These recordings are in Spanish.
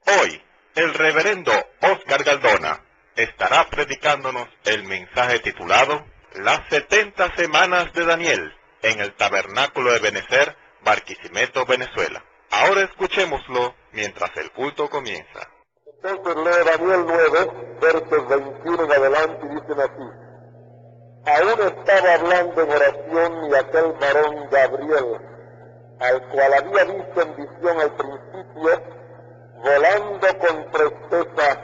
Hoy, el reverendo Oscar Galdona estará predicándonos el mensaje titulado Las 70 semanas de Daniel en el Tabernáculo de Benecer, Barquisimeto, Venezuela. Ahora escuchémoslo mientras el culto comienza. Entonces lee Daniel 9, versos 21 en adelante, y dicen así: Aún estaba hablando en oración y aquel varón Gabriel, al cual había visto en visión al principio, volando con presteza,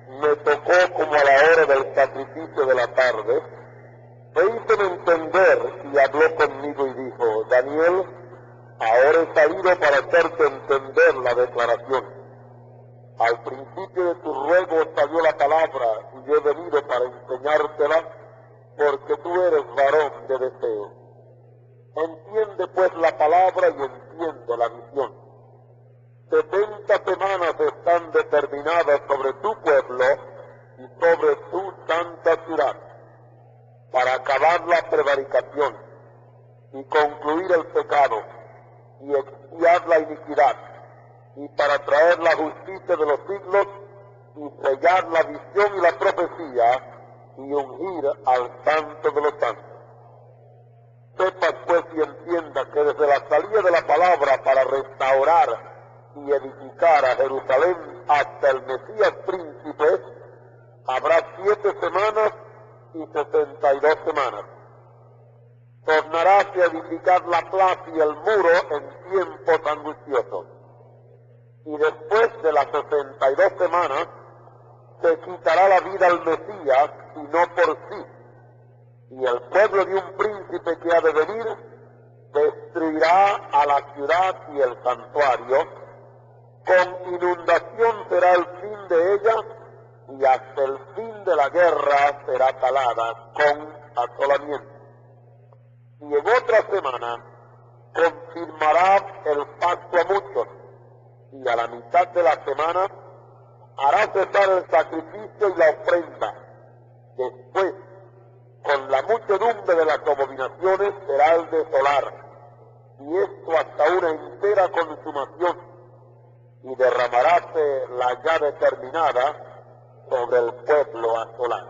me tocó como a la hora del sacrificio de la tarde, e hízome entender y habló conmigo y dijo: Daniel, ahora he salido para hacerte entender la declaración. Al principio de tu ruego salió la palabra, y yo he venido para enseñártela, porque tú eres varón de deseo. Entiende pues la palabra y entiende la visión. 70 semanas están determinadas sobre tu pueblo y sobre tu santa ciudad, para acabar la prevaricación, y concluir el pecado, y expiar la iniquidad, y para traer la justicia de los siglos, y sellar la visión y la profecía, y ungir al santo de los santos. Sepas pues y entienda que desde la salida de la palabra para restaurar y edificar a Jerusalén hasta el Mesías príncipe, habrá 7 semanas y 62 semanas. Tornarás a edificar la plaza y el muro en tiempos angustiosos. Y después de las 62 semanas, se quitará la vida al Mesías, y no por sí. Y el pueblo de un príncipe que ha de venir destruirá a la ciudad y el santuario. Con inundación será el fin de ella, y hasta el fin de la guerra será talada con asolamiento. Y en otra semana confirmará el pacto a muchos, y a la mitad de la semana hará cesar el sacrificio y la ofrenda. Después, con la muchedumbre de las abominaciones será el desolar, y esto hasta una entera consumación, y derramaráse la ya determinada sobre el pueblo asolado.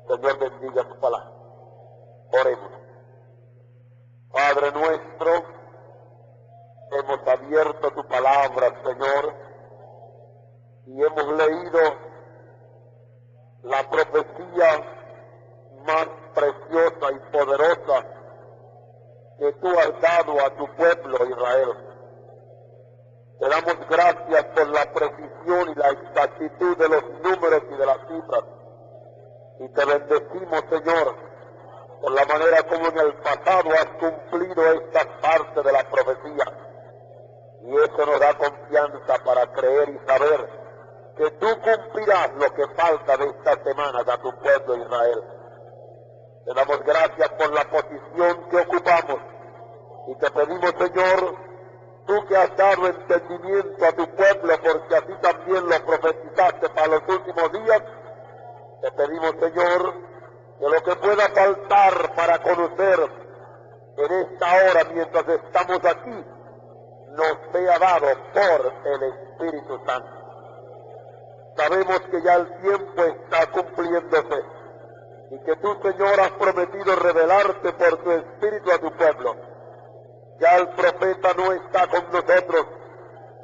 Señor, bendiga su palabra. Oremos. Padre nuestro, hemos abierto tu palabra, Señor, y hemos leído la profecía más preciosa y poderosa que tú has dado a tu pueblo Israel. Te damos gracias por la precisión y la exactitud de los números y de las cifras, y te bendecimos, Señor, por la manera como en el pasado has cumplido esta parte de la profecía, y eso nos da confianza para creer y saber que tú cumplirás lo que falta de estas semanas a tu pueblo Israel. Te damos gracias por la posición que ocupamos, y te pedimos, Señor, tú que has dado entendimiento a tu pueblo, porque así también lo profetizaste para los últimos días, te pedimos, Señor, que lo que pueda faltar para conocer en esta hora mientras estamos aquí, nos sea dado por el Espíritu Santo. Sabemos que ya el tiempo está cumpliéndose, y que tú, Señor, has prometido revelarte por tu Espíritu a tu pueblo. Ya el profeta no está con nosotros,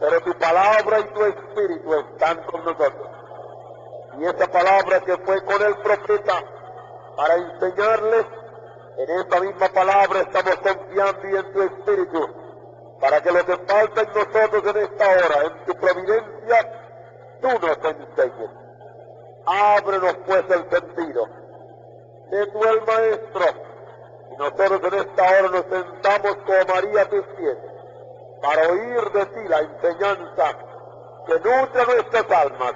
pero tu palabra y tu Espíritu están con nosotros. Y esa palabra que fue con el profeta para enseñarles, en esa misma palabra estamos confiando y en tu Espíritu, para que lo que falta en nosotros en esta hora, en tu providencia, tú nos enseñes. Ábrenos pues el sentido. Sé tú el Maestro, y nosotros en esta hora nos sentamos como María a tus pies, para oír de ti la enseñanza que nutre nuestras almas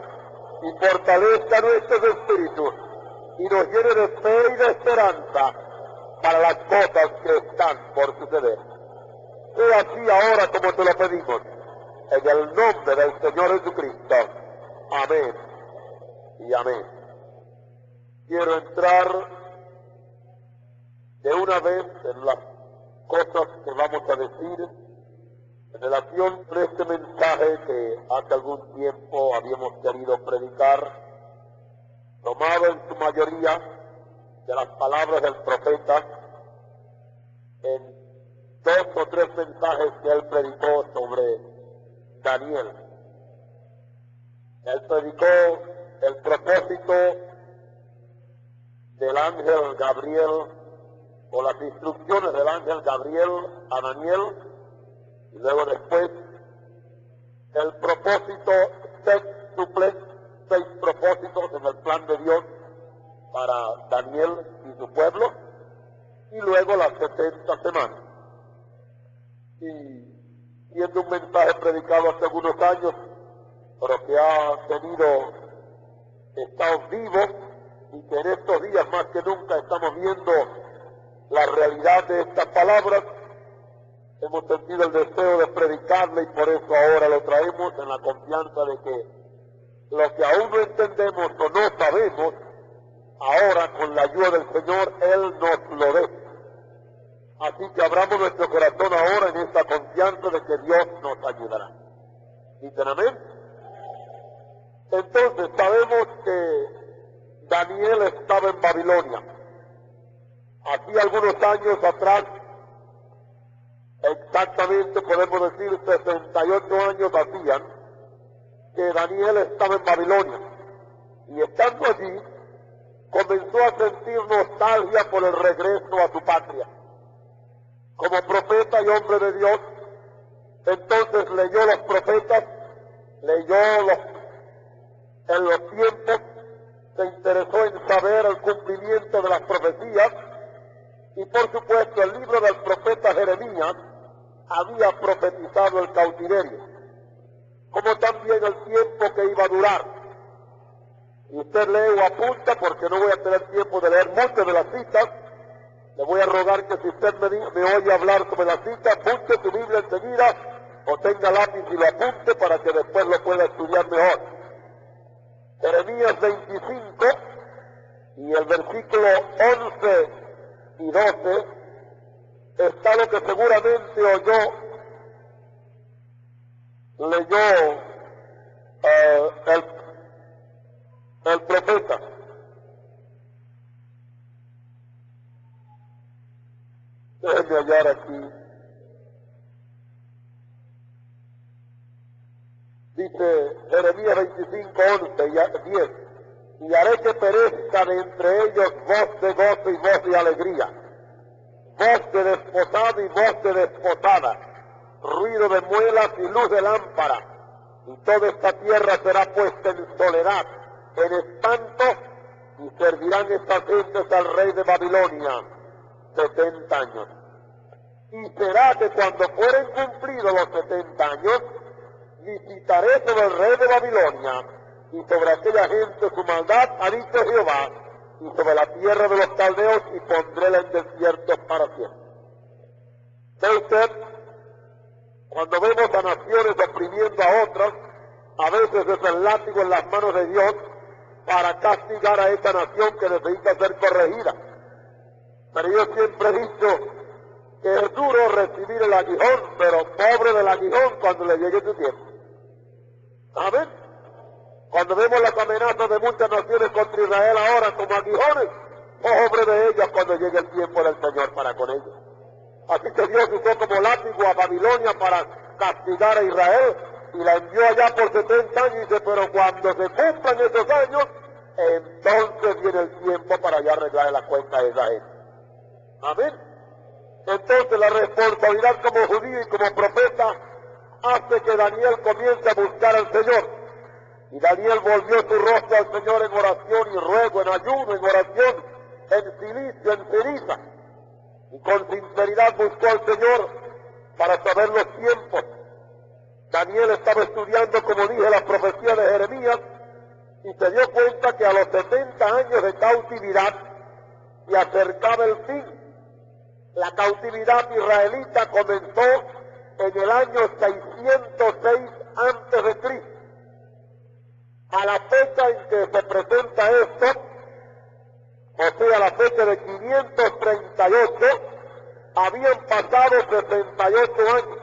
y fortalezca nuestros espíritus, y nos llene de fe y de esperanza para las cosas que están por suceder. Sea así ahora como te lo pedimos, en el nombre del Señor Jesucristo. Amén y amén. Quiero entrar de una vez en las cosas que vamos a decir En relación con este mensaje que hace algún tiempo habíamos querido predicar, tomado en su mayoría de las palabras del profeta, en 2 o 3 mensajes que él predicó sobre Daniel. Él predicó el propósito del ángel Gabriel, o las instrucciones del ángel Gabriel a Daniel, y luego después el propósito sextuple, 6 propósitos en el plan de Dios para Daniel y su pueblo, y luego las 70 semanas. Y siendo un mensaje predicado hace algunos años, pero que ha tenido estados vivos, y que en estos días más que nunca estamos viendo la realidad de estas palabras, hemos sentido el deseo de predicarle, y por eso ahora lo traemos en la confianza de que lo que aún no entendemos o no sabemos, ahora con la ayuda del Señor, Él nos lo dé. Así que abramos nuestro corazón ahora en esta confianza de que Dios nos ayudará. ¿Dicen amén? Entonces sabemos que Daniel estaba en Babilonia. Aquí algunos años atrás, exactamente podemos decir 68 años hacían, que Daniel estaba en Babilonia. Y estando allí, comenzó a sentir nostalgia por el regreso a su patria. Como profeta y hombre de Dios, entonces leyó los profetas, en los tiempos, se interesó en saber el cumplimiento de las profecías, y por supuesto el libro del profeta Jeremías había profetizado el cautiverio, como también el tiempo que iba a durar. Y usted lee o apunta, porque no voy a tener tiempo de leer muchas de las citas. Le voy a rogar que si usted me oye hablar sobre la cita, apunte su Biblia enseguida, o tenga lápiz y lo apunte para que después lo pueda estudiar mejor. Jeremías 25 y el versículo 11 y 12 está lo que seguramente leyó el profeta. Déjenme hallar aquí. Dice Jeremías 25, 11 y 10. Y haré que perezca de entre ellos voz de gozo y voz de alegría, voz de desposado y voz de desposada, ruido de muelas y luz de lámpara. Y toda esta tierra será puesta en soledad, en espanto, y servirán estas gentes al rey de Babilonia 70 años. Y será que cuando fueren cumplidos los 70 años, visitaré sobre el rey de Babilonia y sobre aquella gente su maldad, ha dicho Jehová, y sobre la tierra de los caldeos, y pondréla en desierto para siempre. ¿Ve usted? Cuando vemos a naciones oprimiendo a otras, a veces es el látigo en las manos de Dios para castigar a esa nación que necesita ser corregida. Pero yo siempre he dicho que es duro recibir el aguijón, pero pobre del aguijón cuando le llegue su tiempo. ¿Saben? Cuando vemos las amenazas de muchas naciones contra Israel ahora como aguijones, pobre de ellas cuando llegue el tiempo del Señor para con ellos. Así que Dios usó como látigo a Babilonia para castigar a Israel, y la envió allá por 70 años, y dice, pero cuando se cumplan esos años, entonces viene el tiempo para ya arreglar la cuenta de esa gente. Amén. Entonces la responsabilidad como judío y como profeta hace que Daniel comience a buscar al Señor. Y Daniel volvió su rostro al Señor en oración y ruego, en ayuno, en oración, en silicio, en ceniza. Y con sinceridad buscó al Señor para saber los tiempos. Daniel estaba estudiando, como dije, la profecía de Jeremías, y se dio cuenta que a los 70 años de cautividad se acercaba el fin. La cautividad israelita comenzó en el año 606 antes de Cristo. A la fecha en que se presenta esto, o sea, a la fecha de 538, habían pasado 68 años.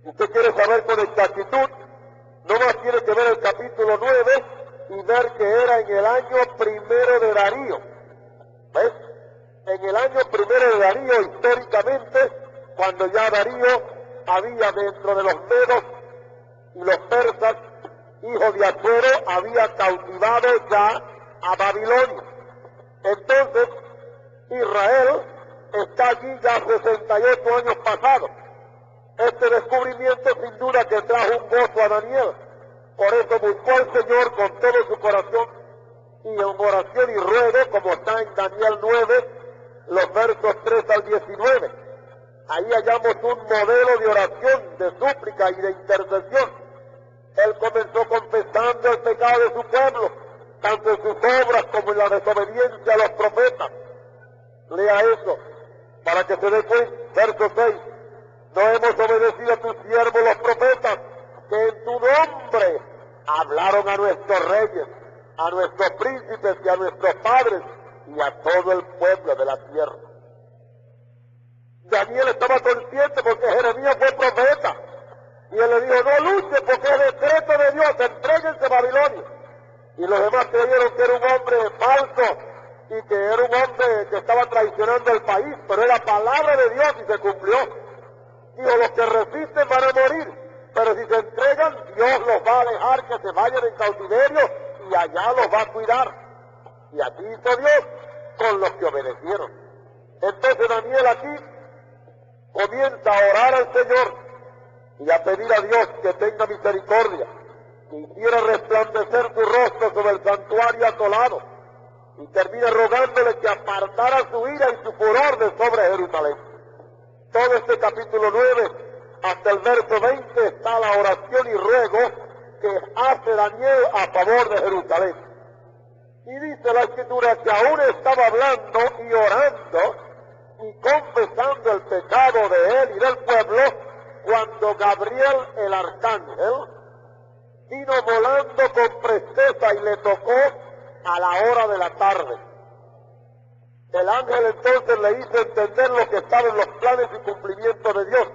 Si usted quiere saber con exactitud, no más tiene que ver el capítulo 9 y ver que era en el año primero de Darío. ¿Ves? En el año primero de Darío, históricamente, cuando ya Darío había dentro de los medos y los persas, hijo de Asuero, había cautivado ya a Babilonia. Entonces, Israel está allí ya 68 años pasados. Este descubrimiento sin duda que trajo un gozo a Daniel. Por eso buscó al Señor con todo su corazón y en oración y ruego, como está en Daniel 9, los versos 3 al 19. Ahí hallamos un modelo de oración, de súplica y de intercesión. Él comenzó confesando el pecado de su pueblo, tanto en sus obras como en la desobediencia a los profetas. Lea eso, para que se dé cuenta. Verso 6. No hemos obedecido a tus siervos los profetas, que en tu nombre hablaron a nuestros reyes, a nuestros príncipes y a nuestros padres y a todo el pueblo de la tierra. Daniel estaba consciente porque Jeremías fue profeta. Y él le dijo, no luche porque es decreto de Dios, entréguense a Babilonia. Y los demás creyeron que era un hombre falso y que era un hombre que estaba traicionando el país, pero era palabra de Dios y se cumplió. Dijo, los que resisten van a morir, pero si se entregan, Dios los va a dejar que se vayan en cautiverio y allá los va a cuidar. Y así hizo Dios con los que obedecieron. Entonces Daniel aquí comienza a orar al Señor y a pedir a Dios que tenga misericordia, que hiciera resplandecer su rostro sobre el santuario asolado, y termina rogándole que apartara su ira y su furor de sobre Jerusalén. Todo este capítulo 9, hasta el verso 20, está la oración y ruego que hace Daniel a favor de Jerusalén. Y dice la Escritura que aún estaba hablando y orando y confesando el pecado de él y del pueblo, cuando Gabriel, el arcángel, vino volando con presteza y le tocó a la hora de la tarde. El ángel entonces le hizo entender lo que estaba en los planes y cumplimiento de Dios.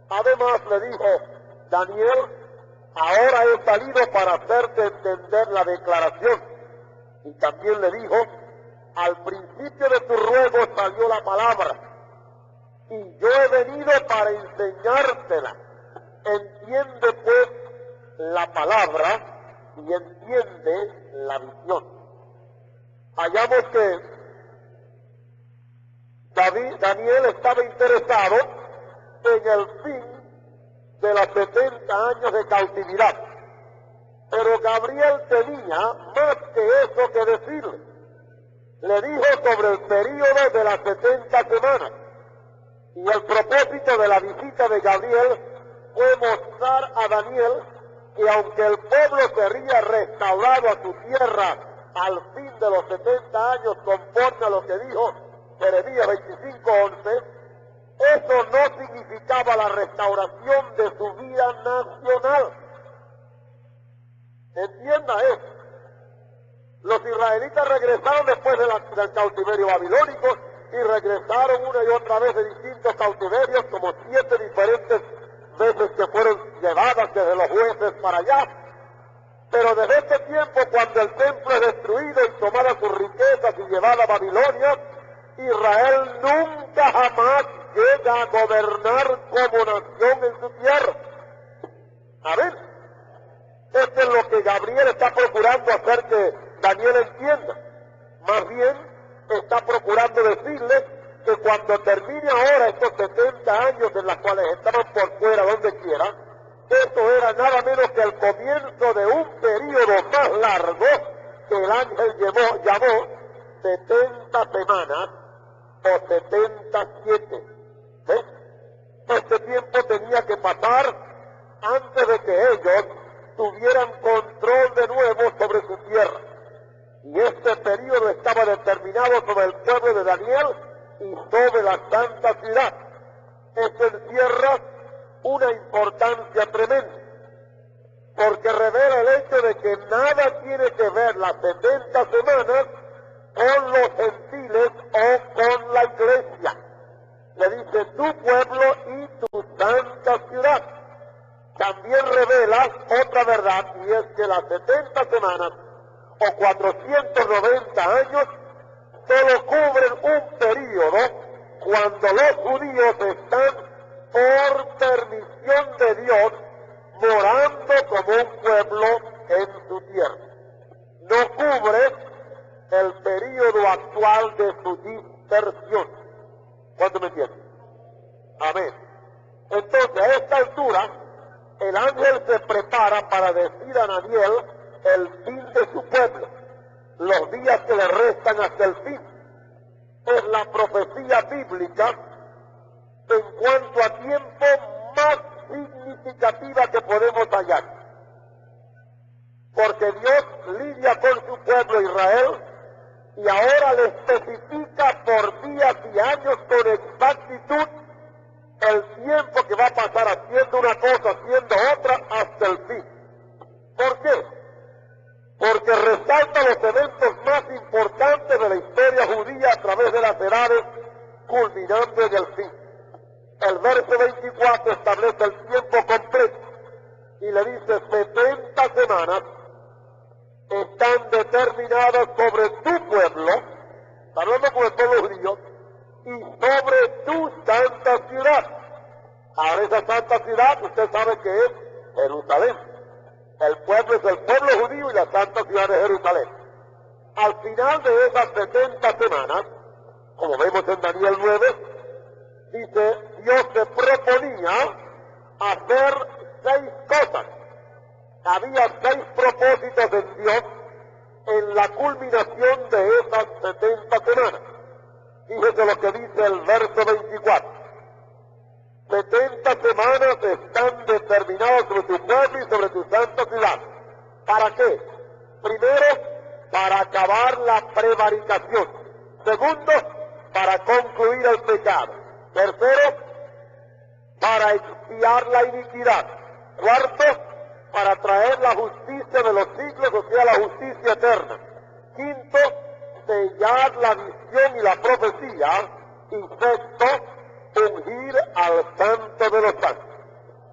Además le dijo, Daniel, ahora he salido para hacerte entender la declaración. Y también le dijo, al principio de tu ruego salió la palabra, y yo he venido para enseñártela. Entiende pues la palabra y entiende la visión. Hallamos que Daniel estaba interesado en el fin de los 70 años de cautividad. Pero Gabriel tenía más que eso que decirle. Le dijo sobre el período de las 70 semanas. Y el propósito de la visita de Gabriel fue mostrar a Daniel que aunque el pueblo sería restaurado a su tierra al fin de los 70 años, conforme a lo que dijo Jeremías 25:11, eso no significaba la restauración de su vida nacional. Entienda eso. Los israelitas regresaron después del cautiverio babilónico y regresaron una y otra vez de distintos cautiverios, como 7 diferentes veces que fueron llevadas desde los jueces para allá. Pero desde este tiempo, cuando el templo es destruido y tomada sus riquezas y llevada a Babilonia, Israel nunca jamás llega a gobernar como nación en su tierra. A ver, esto es lo que Gabriel está procurando hacer que Daniel entienda. Más bien, está procurando decirle que cuando termine ahora estos 70 años en los cuales estaban por fuera donde quiera, esto era nada menos que el comienzo de un periodo más largo que el ángel llamó 70 semanas o 77. ¿Ves? Este tiempo tenía que pasar antes de que ellos tuvieran control de nuevo sobre su tierra. Y este periodo estaba determinado sobre el pueblo de Daniel y sobre la santa ciudad. Esto encierra una importancia tremenda, porque revela el hecho de que nada tiene que ver las 70 semanas con los gentiles o con la iglesia. Le dice tu pueblo y tu santa ciudad. también revela otra verdad, y es que las 70 semanas o 490 años solo cubren un período cuando los judíos están por permisión de Dios morando como un pueblo en su tierra. No cubre el período actual de su dispersión. ¿Cuánto me entienden? Amén. Entonces, a esta altura, el ángel se prepara para decir a Daniel el fin de su pueblo, los días que le restan hasta el fin. Es la profecía bíblica en cuanto a tiempo más significativa que podemos hallar. Porque Dios lidia con su pueblo Israel y ahora le especifica por días y años con exactitud el tiempo que va a pasar haciendo una cosa, haciendo otra, hasta el fin. ¿Por qué? Porque resalta los eventos más importantes de la historia judía a través de las edades, culminando en el fin. El verso 24 establece el tiempo completo y le dice 70 semanas están determinadas sobre tu pueblo, está hablando con el pueblo judío, y sobre tu santa ciudad. Ahora esa santa ciudad usted sabe que es Jerusalén. El pueblo es el pueblo judío y la santa ciudad es Jerusalén. Al final de esas 70 semanas, como vemos en Daniel 9, dice, Dios se proponía hacer 6 cosas. Había 6 propósitos en Dios en la culminación de esas 70 semanas. Fíjese lo que dice el verso 24. 70 semanas están determinadas sobre tu pueblo y sobre tu santa ciudad. ¿Para qué? Primero, para acabar la prevaricación. Segundo, para concluir el pecado. Tercero, para expiar la iniquidad. Cuarto, para traer la justicia de los siglos, o sea, la justicia eterna. Quinto, sellar la visión y la profecía. Y sexto, ungir al santo de los santos.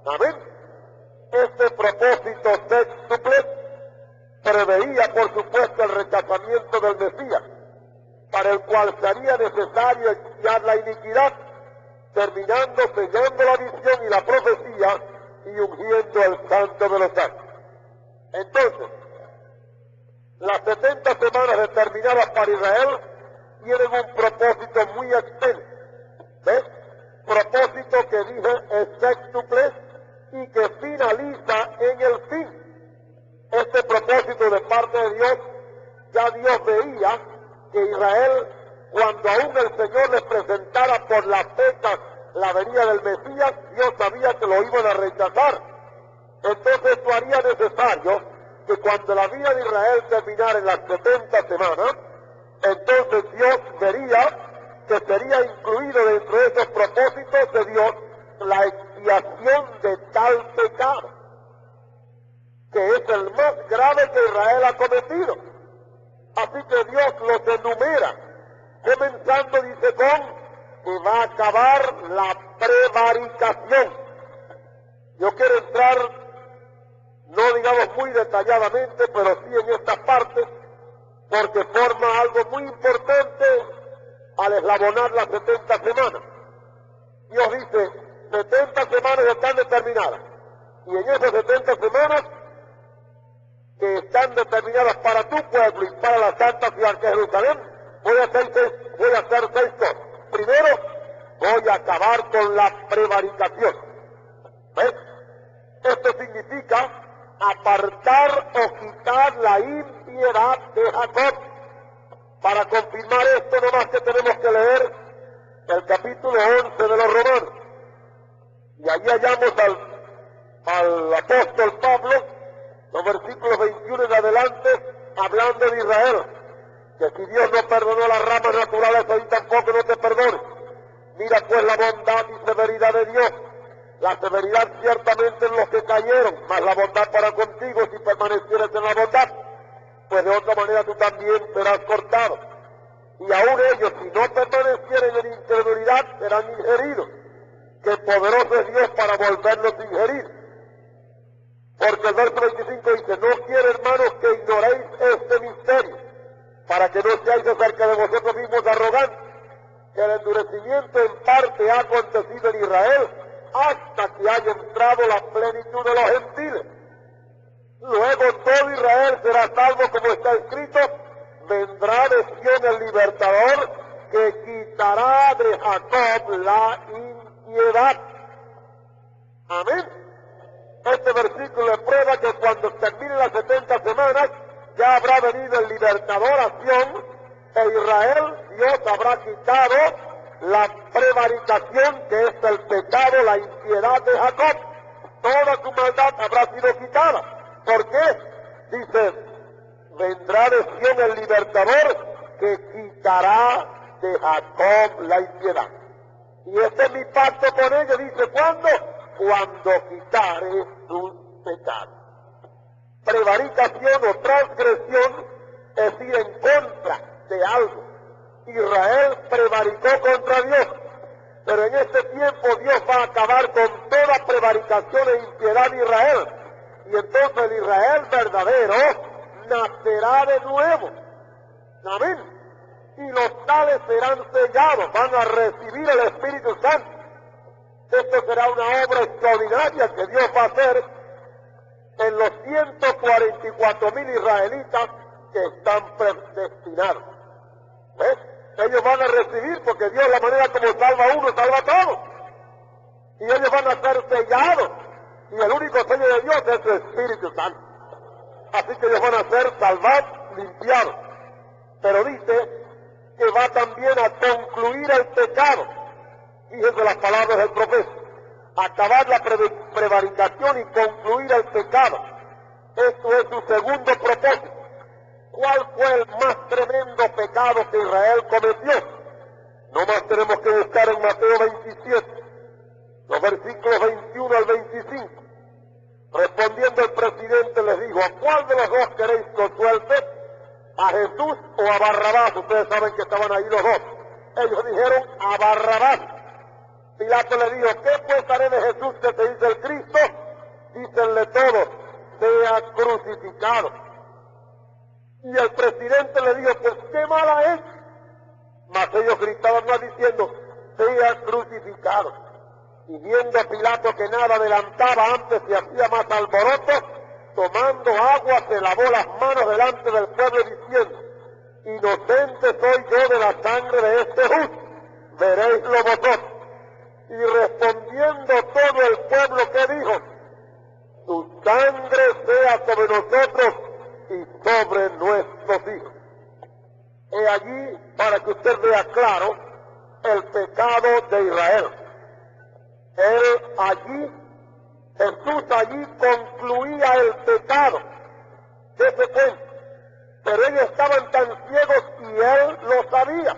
Amén. Este propósito sextuple preveía, por supuesto, el rechazamiento del Mesías, para el cual sería necesario expiar la iniquidad, terminando sellando la visión y la profecía y ungiendo al santo de los santos. Entonces, las 70 semanas determinadas para Israel tienen un propósito muy extenso. ¿Ves? Propósito que dije es sextuple y que finaliza en el fin. Este propósito de parte de Dios, ya Dios veía que Israel, cuando aún el Señor les presentara por las fechas la venida del Mesías, Dios sabía que lo iban a rechazar. Entonces esto haría necesario que cuando la vida de Israel terminara en las 70 semanas, entonces Dios vería que sería incluido dentro de esos propósitos de Dios la expiación de tal pecado, que es el más grave que Israel ha cometido. Así que Dios los enumera, comenzando, dice, con que va a acabar la prevaricación. Yo quiero entrar, no digamos muy detalladamente, pero sí en estas partes, porque forma algo muy importante al eslabonar las 70 semanas. Dios dice, 70 semanas están determinadas, y en esas 70 semanas que están determinadas para tu pueblo y para la santa ciudad que es Jerusalén, voy a hacer 6 cosas. Primero, voy a acabar con la prevaricación. ¿Ves? Esto significa apartar o quitar la impiedad de Jacob. Para confirmar esto, nomás que tenemos que leer el capítulo 11 de los Romanos. Y allí hallamos al apóstol Pablo, los versículos 21 en adelante, hablando de Israel. Que si Dios no perdonó las ramas naturales, hoy tampoco no te perdone. Mira pues la bondad y severidad de Dios. La severidad ciertamente en los que cayeron, mas la bondad para contigo si permanecieres en la bondad. Pues de otra manera tú también serás cortado. Y aún ellos, si no permanecieren en incredulidad, serán ingeridos. Que poderoso es Dios para volverlos a ingerir. Porque el verso 25 dice, no quiero, hermanos, que ignoréis este misterio, para que no seáis acerca de vosotros mismos arrogantes, que el endurecimiento en parte ha acontecido en Israel, hasta que haya entrado la plenitud de los gentiles. Luego todo Israel será salvo, como está escrito, vendrá de Sión el libertador, que quitará de Jacob la impiedad. Amén. Este versículo prueba que cuando terminen las 70 semanas, ya habrá venido el libertador a Sión, e Israel, Dios habrá quitado la prevaricación, que es el pecado, la impiedad de Jacob. Toda su maldad habrá sido quitada. ¿Por qué? Dice, vendrá de Sión el libertador, que quitará de Jacob la impiedad. Y este es mi pacto con ellos, dice, ¿cuándo? Cuando quitare sus pecados. Prevaricación o transgresión es ir en contra de algo. Israel prevaricó contra Dios, pero en este tiempo Dios va a acabar con toda prevaricación e impiedad de Israel, y entonces el Israel verdadero nacerá de nuevo. Amén. Y los tales serán sellados, van a recibir el Espíritu Santo. Esto será una obra extraordinaria que Dios va a hacer en los 144,000 israelitas que están predestinados. ¿Ves? Ellos van a recibir, porque Dios, la manera como salva a uno, salva a todos. Y ellos van a ser sellados. Y el único sello de Dios es el Espíritu Santo. Así que ellos van a ser salvados, limpiados. Pero dice que va también a concluir el pecado. Fíjense las palabras del profeta. Acabar la prevaricación y concluir el pecado. Esto es su segundo propósito. ¿Cuál fue el más tremendo pecado que Israel cometió? No más tenemos que buscar en Mateo 27, los versículos 21 al 25. Respondiendo el presidente les dijo, ¿a cuál de los dos queréis que os suelte? ¿A Jesús o a Barrabás? Ustedes saben que estaban ahí los dos. Ellos dijeron, a Barrabás. Pilato le dijo, ¿qué pues haré de Jesús que se dice el Cristo? Dícenle todos, sea crucificado. Y el presidente le dijo, pues qué mala es. Mas ellos gritaban más diciendo, sea crucificado. Y viendo a Pilato que nada adelantaba, antes se hacía más alboroto, tomando agua se lavó las manos delante del pueblo diciendo, inocente soy yo de la sangre de este justo, veréislo vosotros. Y respondiendo todo el pueblo, ¿qué dijo? Su sangre sea sobre nosotros y sobre nuestros hijos. He allí, para que usted vea claro, el pecado de Israel. Jesús allí concluía el pecado. Dese cuenta. Pero ellos estaban tan ciegos y él lo sabía.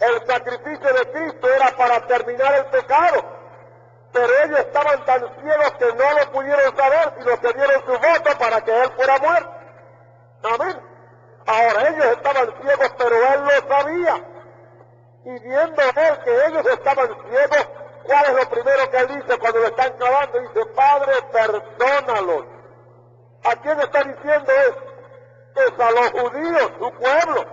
El sacrificio de Cristo era para terminar el pecado. Pero ellos estaban tan ciegos que no lo pudieron saber, sino que dieron su voto para que él fuera muerto. Amén. Ahora ellos estaban ciegos, pero él lo sabía. Y viendo él que ellos estaban ciegos, ¿cuál es lo primero que él dice cuando lo están clavando? Dice, Padre, perdónalos. ¿A quién está diciendo eso? Es a los judíos, su pueblo,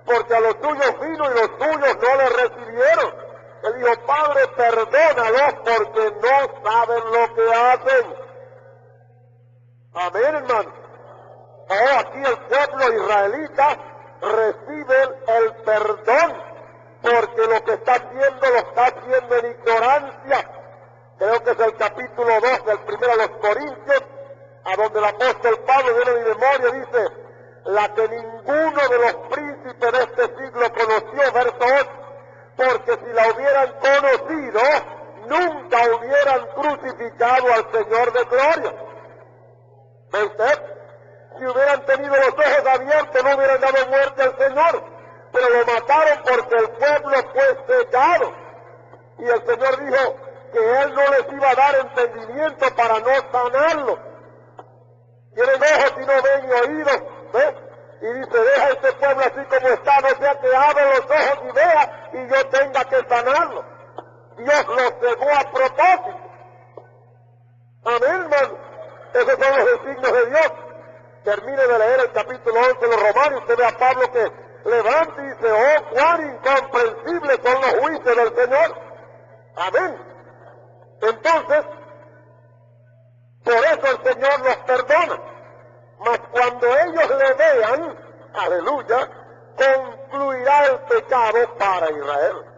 porque a los suyos vino y los suyos no le recibieron. Él dijo, Padre, perdónalos porque no saben lo que hacen. Amén, hermano. Oh, aquí el pueblo israelita recibe el perdón, porque lo que está haciendo lo está haciendo en ignorancia. Creo que es el capítulo 2 del primero a los Corintios, a donde el apóstol Pablo, viene de mi memoria, dice, la que ninguno de los príncipes de este siglo conoció, verso 8, porque si la hubieran conocido, nunca hubieran crucificado al Señor de gloria. ¿Ve usted? Si hubieran tenido los ojos abiertos, no hubieran dado muerte al Señor, pero lo mataron porque el pueblo fue cegado. Y el Señor dijo que Él no les iba a dar entendimiento para no sanarlo. Tienen ojos y no ven y oídos, ¿ves? Y dice, deja este pueblo así como está, no sea que abra los ojos y vea y yo tenga que sanarlo. Dios lo cegó a propósito. Amén, hermano. Esos son los designios de Dios. Termine de leer el capítulo 11 de los Romanos y usted ve a Pablo que levanta y dice, oh, cuán incomprensibles son los juicios del Señor. Amén. Entonces, por eso el Señor los perdona. Mas cuando ellos le vean, aleluya, concluirá el pecado para Israel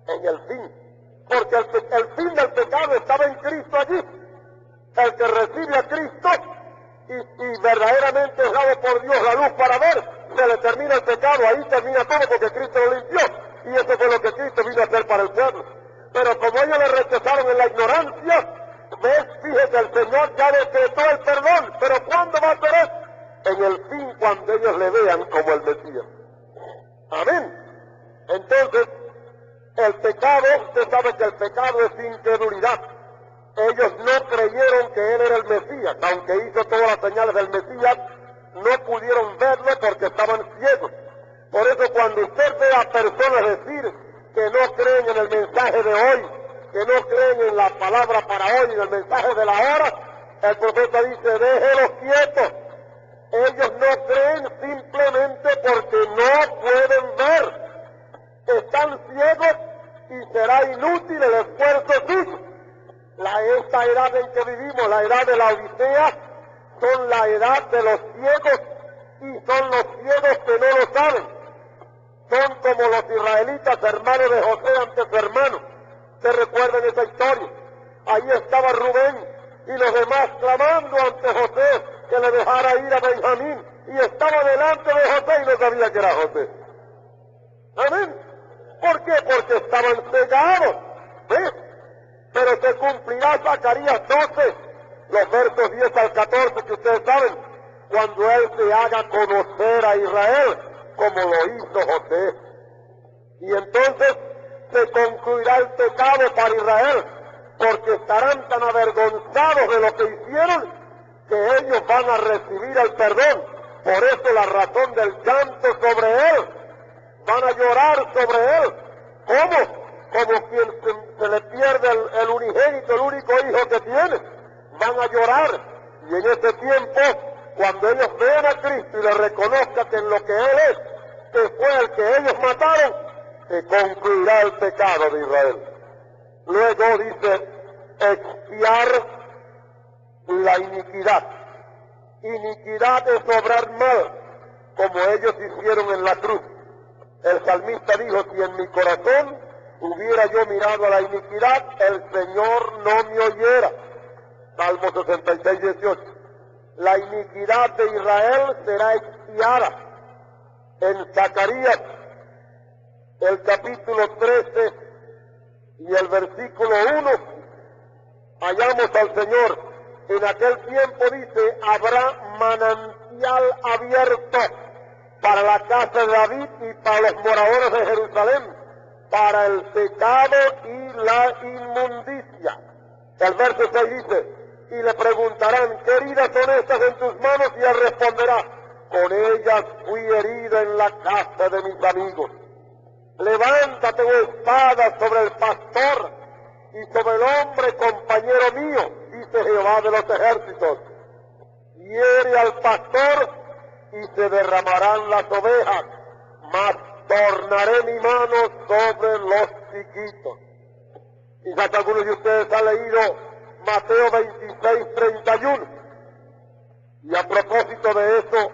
en el fin. Porque el fin del pecado estaba en Cristo allí. El que recibe a Cristo y verdaderamente es dado por Dios la luz para ver, se le termina el pecado, ahí termina todo porque Cristo lo limpió. Y eso fue lo que Cristo vino a hacer para el pueblo. Pero como ellos le rechazaron en la ignorancia, ¿ves? Fíjese, el Señor ya decretó el perdón. Pero ¿cuándo va a ser eso? En el fin, cuando ellos le vean como el Mesías. Amén. Entonces, el pecado, usted sabe que el pecado es incredulidad. Ellos no creyeron que Él era el Mesías, aunque hizo todas las señales del Mesías, no pudieron verlo porque estaban ciegos. Por eso cuando usted ve a personas decir que no creen en el mensaje de hoy, que no creen en la palabra para hoy, en el mensaje de la hora, el profeta dice, déjelos quietos. Ellos no creen simplemente porque no pueden ver. Están ciegos y será inútil el esfuerzo suyo. Esta edad en que vivimos, la edad de la Odisea, son la edad de los ciegos y son los ciegos que no lo saben. Son como los israelitas, hermanos de José ante su hermano. ¿Se recuerdan esa historia? Ahí estaba Rubén y los demás clamando ante José que le dejara ir a Benjamín. Y estaba delante de José y no sabía que era José. Amén. ¿Por qué? Porque estaban cegados. ¿Ves? Pero se cumplirá Zacarías 12, los versos 10 al 14 que ustedes saben, cuando Él se haga conocer a Israel, como lo hizo José. Y entonces se concluirá el pecado para Israel, porque estarán tan avergonzados de lo que hicieron, que ellos van a recibir el perdón. Por eso la razón del llanto sobre Él. Van a llorar sobre Él. ¿Cómo? Como quien se le pierde el unigénito, el único hijo que tiene. Van a llorar. Y en ese tiempo, cuando ellos vean a Cristo y le reconozcan que en lo que Él es, que fue el que ellos mataron, se concluirá el pecado de Israel. Luego dice, expiar la iniquidad. Iniquidad es obrar mal, como ellos hicieron en la cruz. El salmista dijo, si en mi corazón hubiera yo mirado a la iniquidad, el Señor no me oyera. Salmo 66, 18. La iniquidad de Israel será expiada. En Zacarías, el capítulo 13 y el versículo 1, hallamos al Señor. En aquel tiempo dice, habrá manantial abierto para la casa de David y para los moradores de Jerusalén, para el pecado y la inmundicia. El verso 6 dice, y le preguntarán, ¿qué heridas son estas en tus manos? Y él responderá, con ellas fui herido en la casa de mis amigos. Levántate, oh espada, sobre el pastor y sobre el hombre compañero mío, dice Jehová de los ejércitos. Hiere al pastor y se derramarán las ovejas, mas tornaré mi mano sobre los chiquitos. Quizás algunos de ustedes han leído Mateo 26, 31. Y a propósito de eso,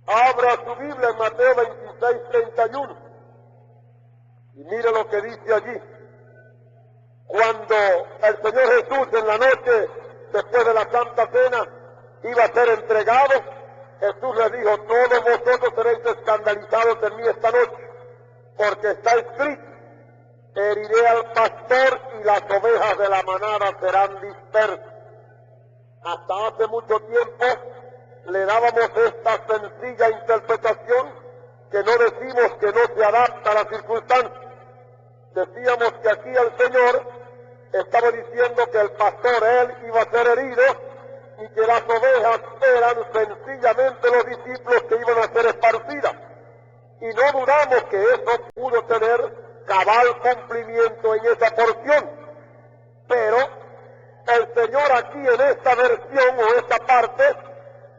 abra su Biblia en Mateo 26, 31. Y mire lo que dice allí. Cuando el Señor Jesús en la noche, después de la Santa Cena, iba a ser entregado, Jesús le dijo, todos vosotros seréis escandalizados en mí esta noche, porque está escrito, heriré al pastor y las ovejas de la manada serán dispersas. Hasta hace mucho tiempo le dábamos esta sencilla interpretación, que no decimos que no se adapta a las circunstancias. Decíamos que aquí el Señor estaba diciendo que el pastor, él, iba a ser herido, y que las ovejas eran sencillamente los discípulos que iban a ser esparcidas. Y no dudamos que eso pudo tener cabal cumplimiento en esa porción. Pero el Señor aquí en esta versión o esta parte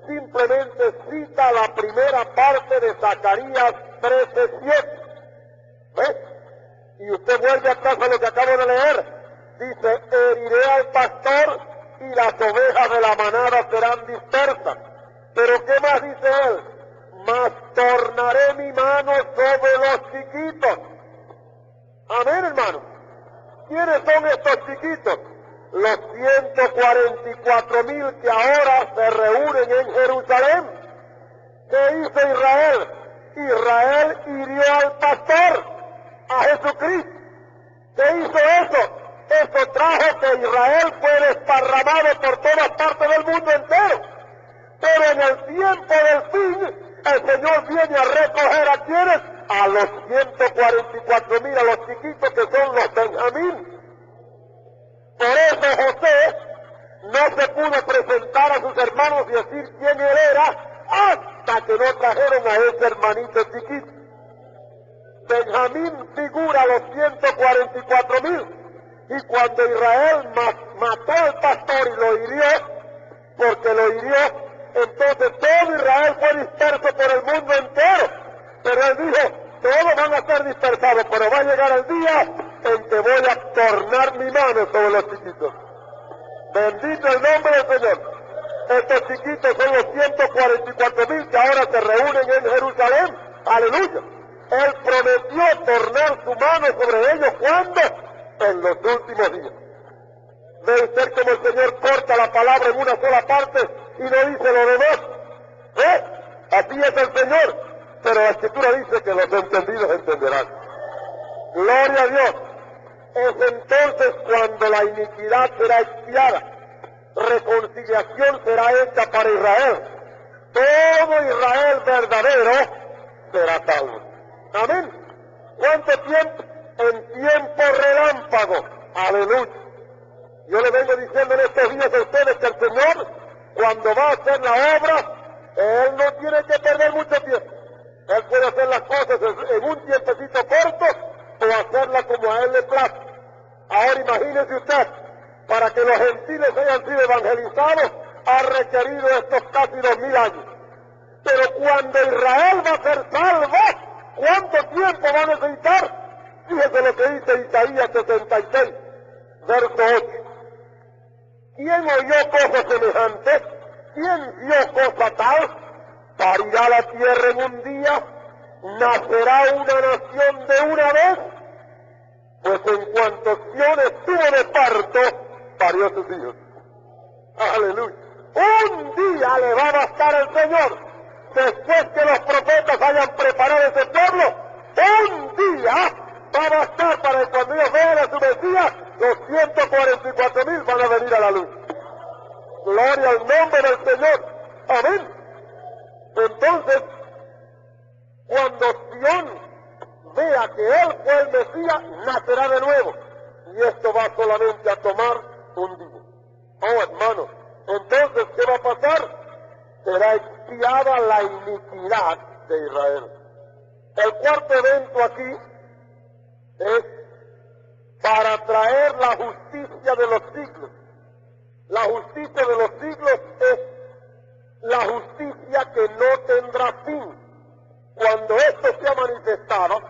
simplemente cita la primera parte de Zacarías 13:7. ¿Ves? Y usted vuelve atrás a lo que acabo de leer. Dice, heriré al pastor y las ovejas de la manada serán dispersas. Pero ¿qué más dice él? Mas tornaré mi mano sobre los chiquitos. Amén, hermano. ¿Quiénes son estos chiquitos? Los 144,000 que ahora se reúnen en Jerusalén. ¿Qué hizo Israel? Israel hirió al pastor, a Jesucristo. ¿Qué hizo eso? Eso trajo que Israel fue desparramado por todas partes del mundo entero. Pero en el tiempo del fin, el Señor viene a recoger a quienes, a los 144,000, a los chiquitos que son los Benjamín. Por eso José no se pudo presentar a sus hermanos y decir quién él era hasta que no trajeron a ese hermanito chiquito. Benjamín figura a los 144,000 y cuando Israel mató al pastor y lo hirió, porque lo hirió, entonces todo Israel fue disperso por el mundo entero. Pero él dijo, todos van a ser dispersados, pero va a llegar el día en que voy a tornar mi mano sobre los chiquitos. Bendito el nombre del Señor. Estos chiquitos son los 144,000 que ahora se reúnen en Jerusalén. Aleluya. Él prometió tornar su mano sobre ellos. ¿Cuándo? En los últimos días. Debe ser como el Señor corta la palabra en una sola parte y no dice lo demás. Así es el Señor. Pero la Escritura dice que los entendidos entenderán. Gloria a Dios. Es entonces cuando la iniquidad será expiada. Reconciliación será hecha para Israel. Todo Israel verdadero será salvo. Amén. ¿Cuánto tiempo? En tiempo relámpago. Aleluya. Yo le vengo diciendo en estos días a ustedes que el Señor, cuando va a hacer la obra, Él no tiene que perder mucho tiempo. Él puede hacer las cosas en un tiempecito corto o hacerla como a Él le place. Ahora imagínese usted, para que los gentiles hayan sido evangelizados, ha requerido estos casi 2,000 años. Pero cuando Israel va a ser salvo, ¿cuánto tiempo va a necesitar? Fíjese lo que dice Isaías 66, verso 8. ¿Quién oyó cosas semejantes? ¿Quién vio cosa tal? ¿Parirá la tierra en un día? ¿Nacerá una nación de una vez? Pues en cuanto Sión estuvo de parto, parió sus hijos. Aleluya. Un día le va a bastar al Señor, después que los profetas hayan preparado ese pueblo, un día va a bastar para que cuando ellos vean a su Mesías, los 144,000 van a venir a la luz. Gloria al nombre del Señor. Amén. Entonces, cuando Sión vea que Él fue el Mesías, nacerá de nuevo. Y esto va solamente a tomar un día. Oh, hermano, entonces, ¿qué va a pasar? Será expiada la iniquidad de Israel. El cuarto evento aquí es para traer la justicia de los siglos. La justicia de los siglos es la justicia que no tendrá fin. Cuando esto sea manifestado,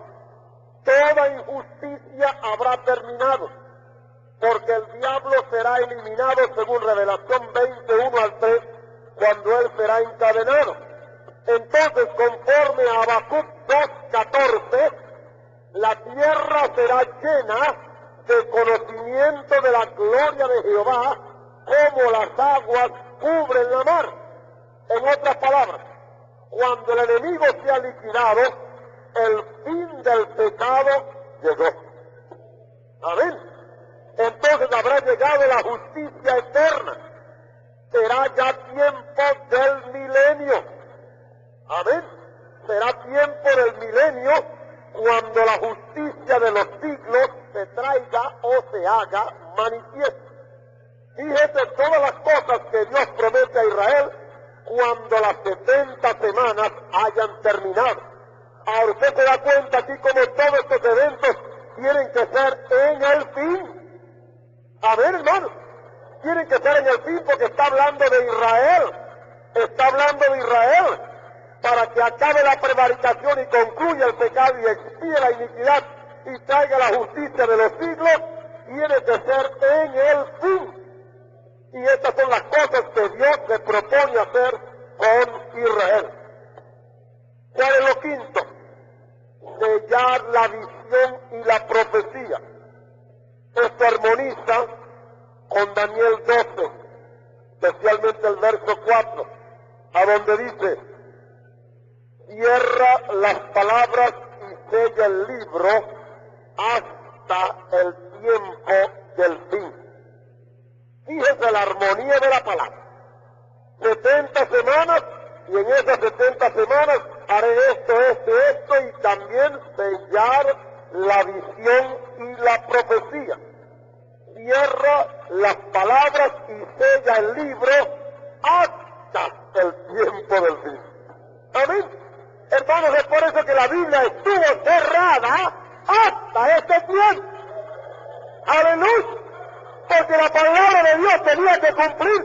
toda injusticia habrá terminado, porque el diablo será eliminado según Revelación 21 al 3, cuando él será encadenado. Entonces, conforme a Habacuc 2:14, la tierra será llena de conocimiento de la gloria de Jehová, como las aguas cubren la mar. En otras palabras, cuando el enemigo sea liquidado, el fin del pecado llegó. Amén. Entonces habrá llegado la justicia eterna. Será ya tiempo del milenio. Amén. Será tiempo del milenio cuando la justicia de los siglos se traiga o se haga manifiesta. Fíjese todas las cosas que Dios promete a Israel cuando las 70 semanas hayan terminado. Ahora usted se da cuenta aquí como todos estos eventos tienen que ser en el fin. A ver, hermano, Tienen que ser en el fin porque está hablando de Israel. Está hablando de Israel. Para que acabe la prevaricación y concluya el pecado y expíe la iniquidad y traiga la justicia de los siglos, tiene que ser en el fin. Y estas son las cosas que Dios se propone hacer con Israel. ¿Cuál es lo quinto? Sellar la visión y la profecía. Esto armoniza con Daniel 12, especialmente el verso 4, a donde dice: cierra las palabras y sella el libro hasta el tiempo del fin. Fíjese la armonía de la palabra. 70 semanas, y en esas 70 semanas haré esto, y también sellar la visión y la profecía. Cierra las palabras y sella el libro hasta el tiempo del fin. Amén. Hermanos, es por eso que la Biblia estuvo cerrada hasta este tiempo. Aleluya. Porque la palabra de Dios tenía que cumplir.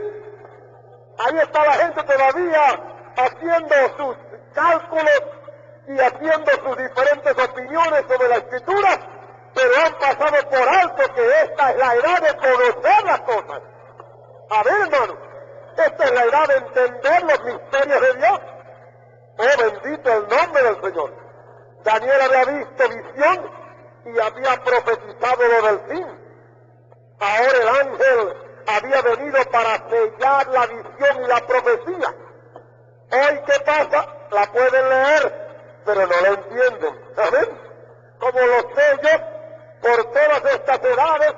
Ahí está la gente todavía haciendo sus cálculos y haciendo sus diferentes opiniones sobre la Escritura, pero han pasado por alto que esta es la edad de conocer las cosas. A ver, hermano, esta es la edad de entender los misterios de Dios. Oh, bendito el nombre del Señor. Daniel había visto visión y había profetizado lo del fin. Ahora el ángel había venido para sellar la visión y la profecía. Hoy, ¿qué pasa? La pueden leer, pero no la entienden. ¿Saben? Como los sellos por todas estas edades.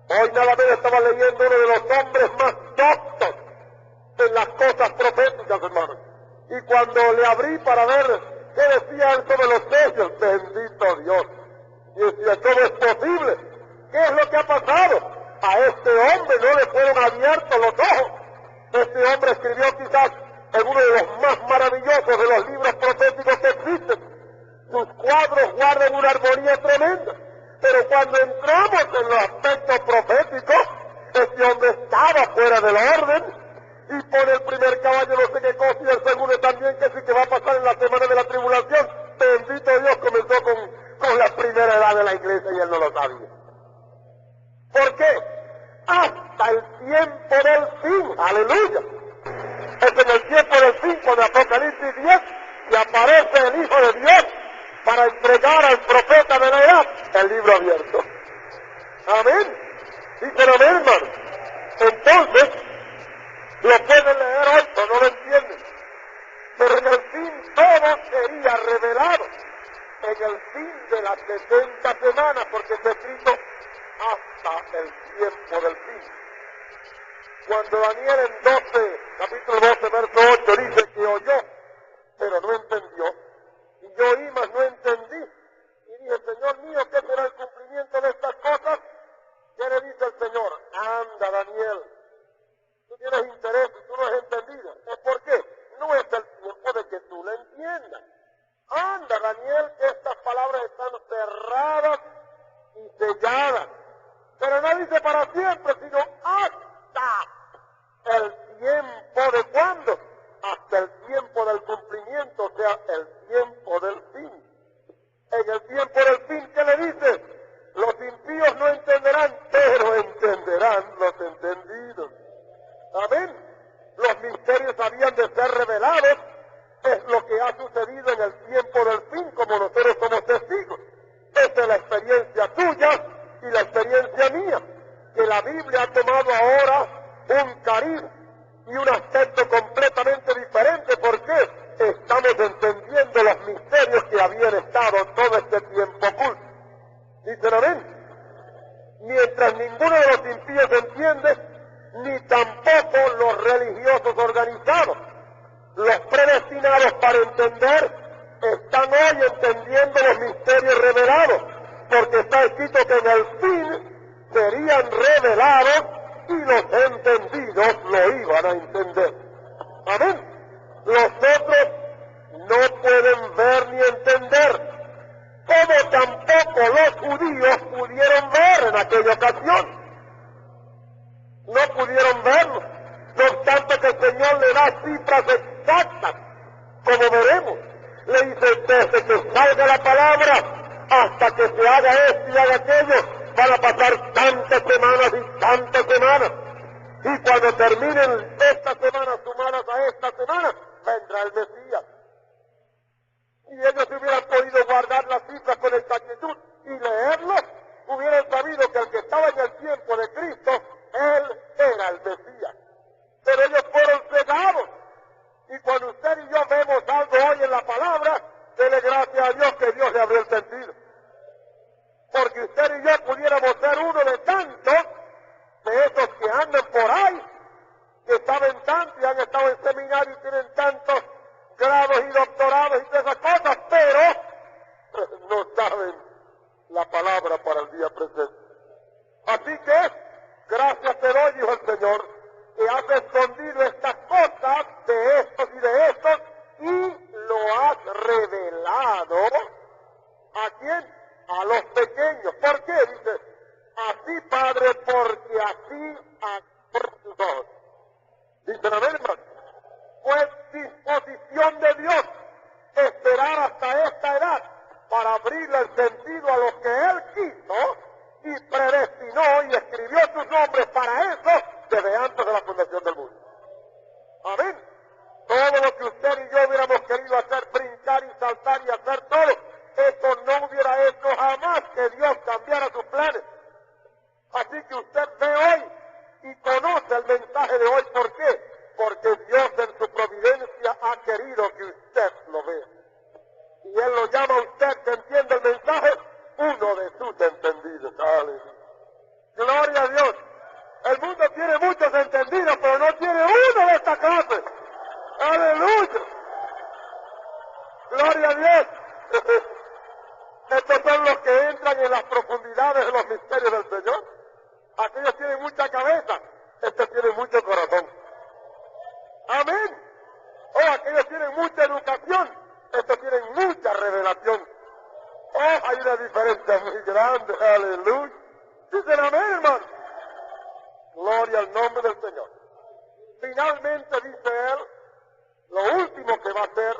Hoy nada más estaba leyendo uno de los hombres más doctos en las cosas proféticas, hermanos. Y cuando le abrí para ver qué decía él sobre los sellos, bendito Dios. Y decía, ¿cómo es posible? ¿Qué es lo que ha pasado? A este hombre no le fueron abiertos los ojos. Este hombre escribió quizás en uno de los más maravillosos de los libros proféticos que existen. Sus cuadros guardan una armonía tremenda. Pero cuando entramos en los aspectos proféticos, este hombre estaba fuera del orden. Y pone el primer caballo no sé qué cosa y el segundo también, que sí que va a pasar en la semana de la tribulación. Bendito Dios, comenzó con la primera edad de la iglesia y él no lo sabía. ¿Por qué? Hasta el tiempo del fin. Aleluya. Es en el tiempo del fin cuando Apocalipsis 10 y aparece el Hijo de Dios para entregar al profeta de la edad el libro abierto. Amén. Dicen amén, hermano. Entonces, lo pueden leer hoy, pero no lo entienden. Pero en el fin todo sería revelado. En el fin de las 70 semanas, porque está escrito hasta el tiempo del fin. Cuando Daniel en capítulo 12, verso 8, dice que oyó, pero no entendió. Y yo oí, mas no entendí. Y dije, Señor mío, ¿qué será el cumplimiento de estas cosas? ¿Qué le dice el Señor? Anda, Daniel. Tú tienes interés y tú no has entendido. ¿Por qué? No es el tiempo de que tú lo entiendas. Anda, Daniel, que estas palabras están cerradas y selladas. Pero no dice para siempre, sino hasta el tiempo de cuándo. Hasta el tiempo del cumplimiento, o sea, el tiempo del fin. En el tiempo del fin, ¿qué le dice? Los impíos no entenderán, pero entenderán los entendidos. Amén. Los misterios habían de ser revelados. Es lo que ha sucedido en el tiempo del fin, como nosotros somos testigos. Esta es la experiencia tuya y la experiencia mía, que la Biblia ha tomado ahora un cariz y un aspecto completamente diferente. ¿Por qué? Estamos entendiendo los misterios que habían estado todo este tiempo ocultos. ¿Dicen amén? Mientras ninguno de los impíos entiende, ni tampoco los religiosos organizados. Los predestinados para entender están hoy entendiendo los misterios revelados, porque está escrito que en el fin serían revelados y los entendidos lo iban a entender. Amén. Los otros no pueden ver ni entender, como tampoco los judíos pudieron ver en aquella ocasión. no pudieron verlo. No obstante que el Señor le da cifras exactas, como veremos. Le dice, desde que salga la palabra hasta que se haga esto y haga aquello, van a pasar tantas semanas y tantas semanas. Y cuando terminen estas semanas sumadas a esta semana, vendrá el Mesías. Si ellos hubieran podido guardar las cifras con exactitud y leerlo, hubieran sabido que el que estaba en el tiempo de Cristo, Él era el Mesías. Pero ellos fueron cegados. Y cuando usted y yo vemos algo hoy en la palabra, dele gracias a Dios que Dios le abrió el sentido. Porque usted y yo pudiéramos ser uno de tantos, de esos que andan por ahí, que saben tanto y han estado en seminario y tienen tantos grados y doctorados y todas esas cosas, pero no saben la palabra para el día presente. Así que, gracias te doy, dijo el Señor, que has escondido estas cosas de estos y de estos y lo has revelado. ¿A quién? A los pequeños. ¿Por qué? Dice, así, Padre, porque así por tus ojos. Dicen, amén, hermano. Fue disposición de Dios esperar hasta esta edad para abrirle el sentido a lo que Él quiso y predestinó y escribió sus nombres para eso desde antes de la fundación del mundo. Amén. Todo lo que usted y yo hubiéramos querido hacer, brincar y saltar y hacer todo, eso no hubiera hecho jamás que Dios cambiara sus planes. Así que usted ve hoy y conoce el mensaje de hoy. ¿Por qué? Porque Dios en su providencia ha querido que usted lo vea. Y Él lo llama a usted que entiende el mensaje, uno de sus entendidos. ¡Aleluya! Gloria a Dios. El mundo tiene muchos entendidos, pero no tiene uno de esta clase. ¡Aleluya! ¡Gloria a Dios! Estos son los que entran en las profundidades de los misterios del Señor. Aquellos tienen mucha cabeza, estos tienen mucho corazón. Amén. Oh, aquellos tienen mucha educación, estos tienen mucha revelación. Oh, hay una diferencia muy grande. Aleluya. Dicen amén, hermano. Gloria al nombre del Señor. Finalmente, dice Él, lo último que va a hacer,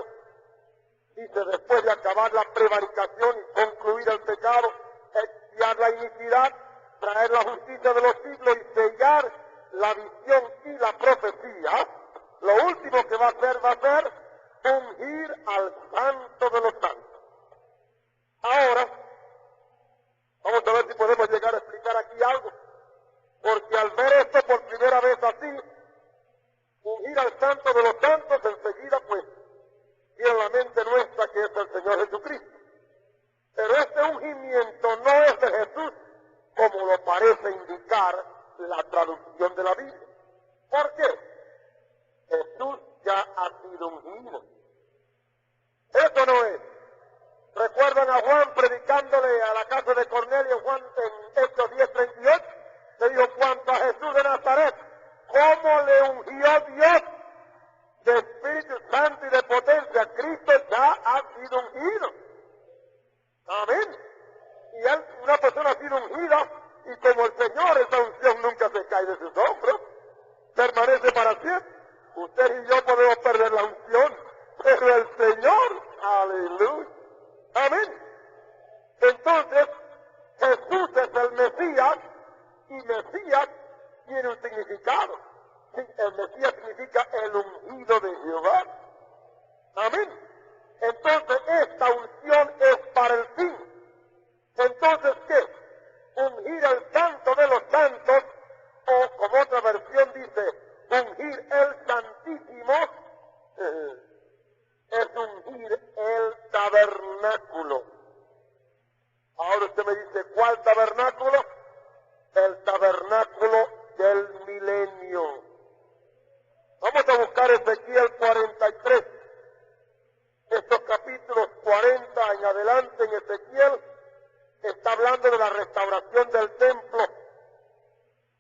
dice, después de acabar la prevaricación y concluir el pecado, expiar la iniquidad, traer la justicia de los siglos y sellar la visión y la profecía, lo último que va a hacer ungir al santo de los santos. Ahora, vamos a ver si podemos llegar a explicar aquí algo, porque al ver esto por primera vez así, ungir al santo de los santos, enseguida pues viene a la mente nuestra que es el Señor Jesucristo. Pero este ungimiento no es de Jesús, como lo parece indicar la traducción de la Biblia. ¿Por qué? Jesús ya ha sido ungido. Eso no es. ¿Recuerdan a Juan predicándole a la casa de Cornelio, Juan en Hechos 10:38? Le dijo, cuanto a Jesús de Nazaret, ¿cómo le ungió Dios de Espíritu Santo y de potencia? Cristo ya ha sido ungido. Amén. Y él, una persona ha sido ungida, y como el Señor, esa unción nunca se cae de sus hombros, permanece para siempre. Usted y yo podemos perder la unción, pero el Señor, aleluya. Amén. Entonces, Jesús es el Mesías, y Mesías tiene un significado. El Mesías significa el ungido de Jehová. Amén. Entonces, esta unción es para el fin. Entonces, ¿qué? Ungir al santo de los santos, o como otra versión dice, ungir el santísimo, es ungir el tabernáculo. Ahora usted me dice, ¿cuál tabernáculo? El tabernáculo del milenio. Vamos a buscar Ezequiel 43. Estos capítulos 40 en adelante en Ezequiel está hablando de la restauración del templo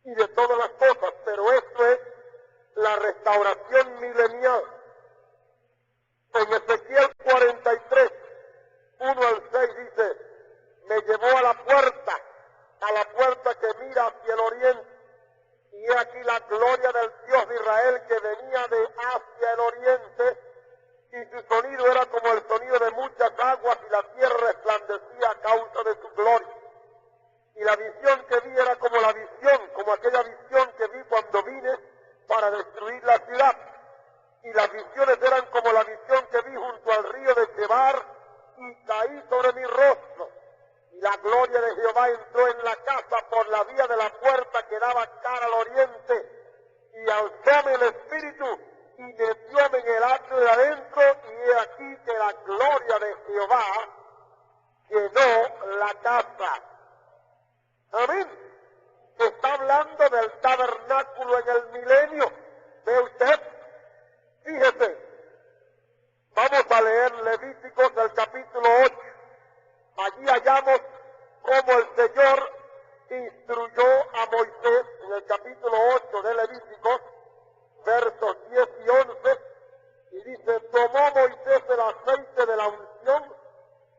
y de todas las cosas, pero esto es la restauración milenial. En Ezequiel 43, 1 al 6 dice, me llevó a la puerta que mira hacia el oriente, y he aquí hacia el oriente, y su sonido era como el sonido de muchas aguas, y la tierra resplandecía a causa de su gloria. Y la visión que vi era como la visión, como aquella visión que vi cuando vine para destruir la ciudad. Y las visiones eran como la visión que vi junto al río de Chebar, y caí sobre mi rostro. Y la gloria de Jehová entró en la casa por la vía de la puerta que daba cara al oriente, y alzóme el espíritu, y metióme en el atrio de adentro, y he aquí que la gloria de Jehová llenó la casa. Amén. Está hablando del tabernáculo en el milenio. ¿Ve usted? Fíjese. Vamos a leer Levíticos del capítulo 8. Allí hallamos cómo el Señor instruyó a Moisés en el capítulo 8 de Levíticos, versos 10 y 11, y dice: tomó Moisés el aceite de la unción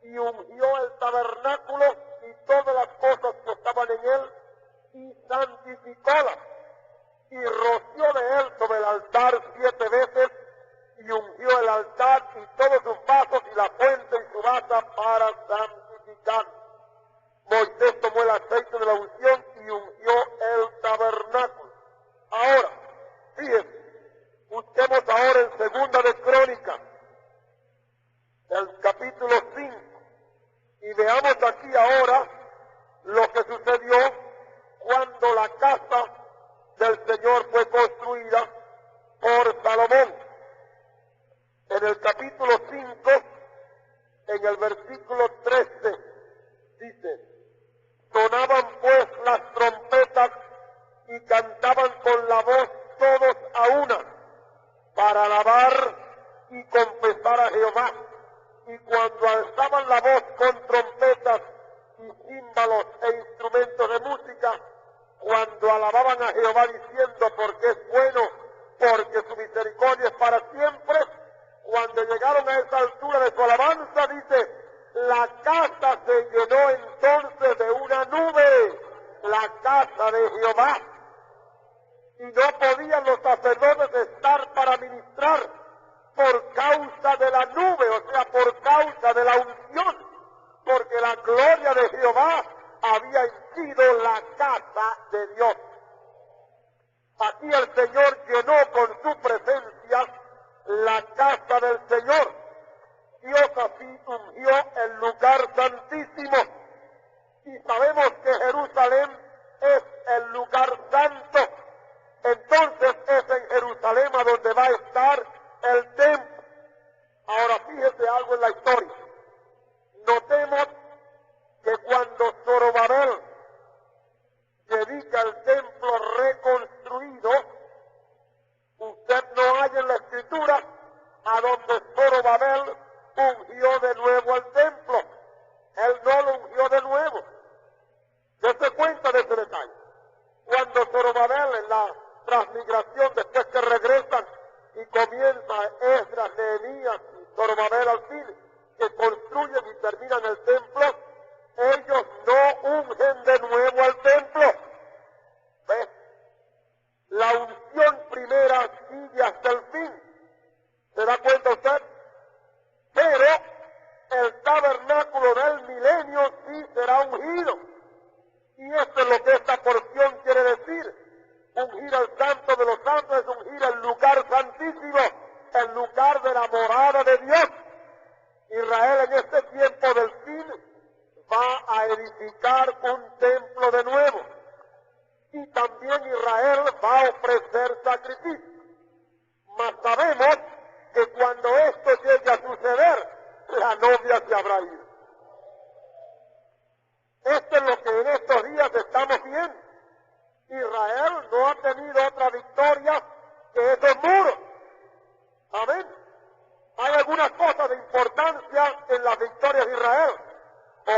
y ungió el tabernáculo y todas las cosas que estaban en él, y santificólas, y roció de él sobre el altar 7 veces, y ungió el altar y todos sus vasos y la fuente y su basa para santificar. Moisés tomó el aceite de la unción y ungió el tabernáculo. Ahora, fíjense, busquemos ahora en Segunda de Crónicas, el capítulo 5, y veamos aquí ahora lo que sucedió cuando la casa del Señor fue construida por Salomón. En el capítulo 5, en el versículo 13, dice: sonaban pues las trompetas y cantaban con la voz todos a una, para alabar y confesar a Jehová. Y cuando alzaban la voz con trompetas y címbalos e instrumentos de música, cuando alababan a Jehová diciendo: porque es bueno, porque su misericordia es para siempre, cuando llegaron a esa altura de su alabanza, dice: la casa se llenó entonces de una nube, la casa de Jehová, y no podían los sacerdotes estar para ministrar por causa de la nube, o sea, por causa de la unción, porque la gloria de Jehová había henchido la casa de Dios. Aquí el Señor llenó con su presencia la casa del Señor. Dios así ungió el lugar santísimo. Y sabemos que Jerusalén es el lugar santo. Entonces es en Jerusalén a donde va a estar el templo. Ahora fíjese algo en la historia. Notemos que cuando Zorobabel dedica el templo reconstruido, usted no halla en la escritura a donde Zorobabel ungió de nuevo el templo. Él no lo ungió de nuevo. Dese cuenta de ese detalle. Cuando Zorobabel en la transmigración, después que regresan y comienza Esdras, Nehemías y Zorobabel al fin, que construyen y terminan el templo, ellos no ungen de nuevo al templo. ¿Ves? La unción primera sigue hasta el fin. ¿Se da cuenta usted? Pero el tabernáculo del milenio sí será ungido. Y esto es lo que esta porción quiere decir. Ungir al santo de los santos es ungir el lugar santísimo, el lugar de la morada de Dios. Israel en este tiempo del fin va a edificar un templo de nuevo. Y también Israel va a ofrecer sacrificio. Mas sabemos que cuando esto llegue a suceder, la novia se habrá ido. Esto es lo que en estos días estamos viendo. Israel no ha tenido otra victoria que esos muros. Amén. Hay algunas cosas de importancia en las victorias de Israel.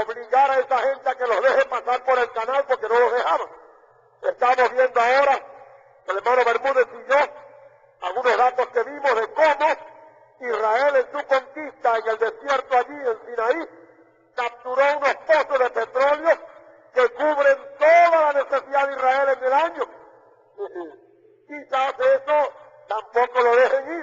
Obligar a esa gente a que los deje pasar por el canal porque no los dejaban. Estamos viendo ahora, el hermano Bermúdez y yo, algunos datos que vimos de cómo Israel en su conquista en el desierto allí en Sinaí capturó unos pozos de petróleo que cubren toda la necesidad de Israel en el año. Quizás eso tampoco lo dejen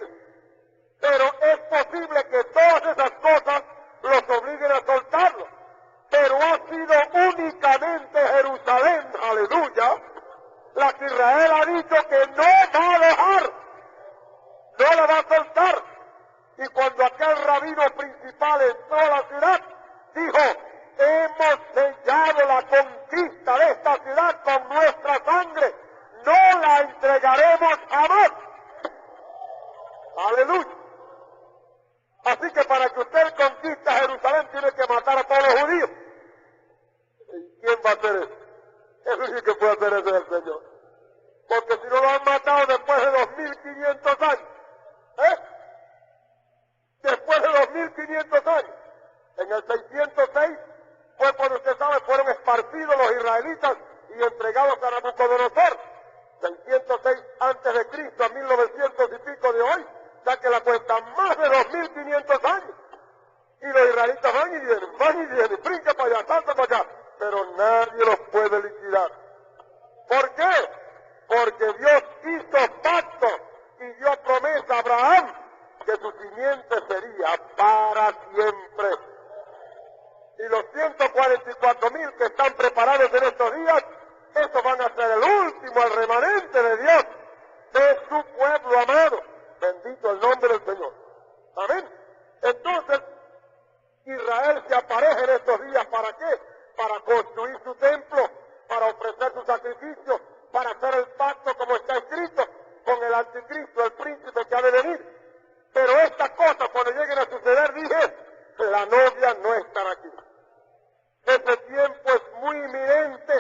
soltar. Y cuando aquel rabino principal entró a la ciudad, dijo, hemos sellado la conquista de esta ciudad con nuestra sangre, no la entregaremos jamás. Aleluya. Así que para que usted conquiste Jerusalén tiene que matar a todos los judíos. ¿Y quién va a hacer eso? El único que puede hacer eso es el Señor. Porque si no lo han matado después de 2500 años, después de 2500 años, en el 606 fue cuando usted sabe, fueron esparcidos los israelitas y entregados a Nabucodonosor. 606 antes de Cristo a 1900 y pico de hoy, ya que la cuenta más de 2500 años. Y los israelitas van y vienen, brinca para allá, salta para allá, pero nadie los puede liquidar. ¿Por qué? Porque Dios hizo pacto y dio promesa a Abraham que su simiente sería para siempre. Y los 144,000 que están preparados en estos días, estos van a ser el último, el remanente de Dios, de su pueblo amado. Bendito el nombre del Señor. Amén. Entonces, Israel se apareja en estos días, ¿para qué? Para construir su templo, para ofrecer su sacrificio, para hacer el pacto como está escrito con el anticristo, el príncipe que ha de venir. Pero estas cosas cuando lleguen a suceder, dije, la novia no estará aquí. Ese tiempo es muy inminente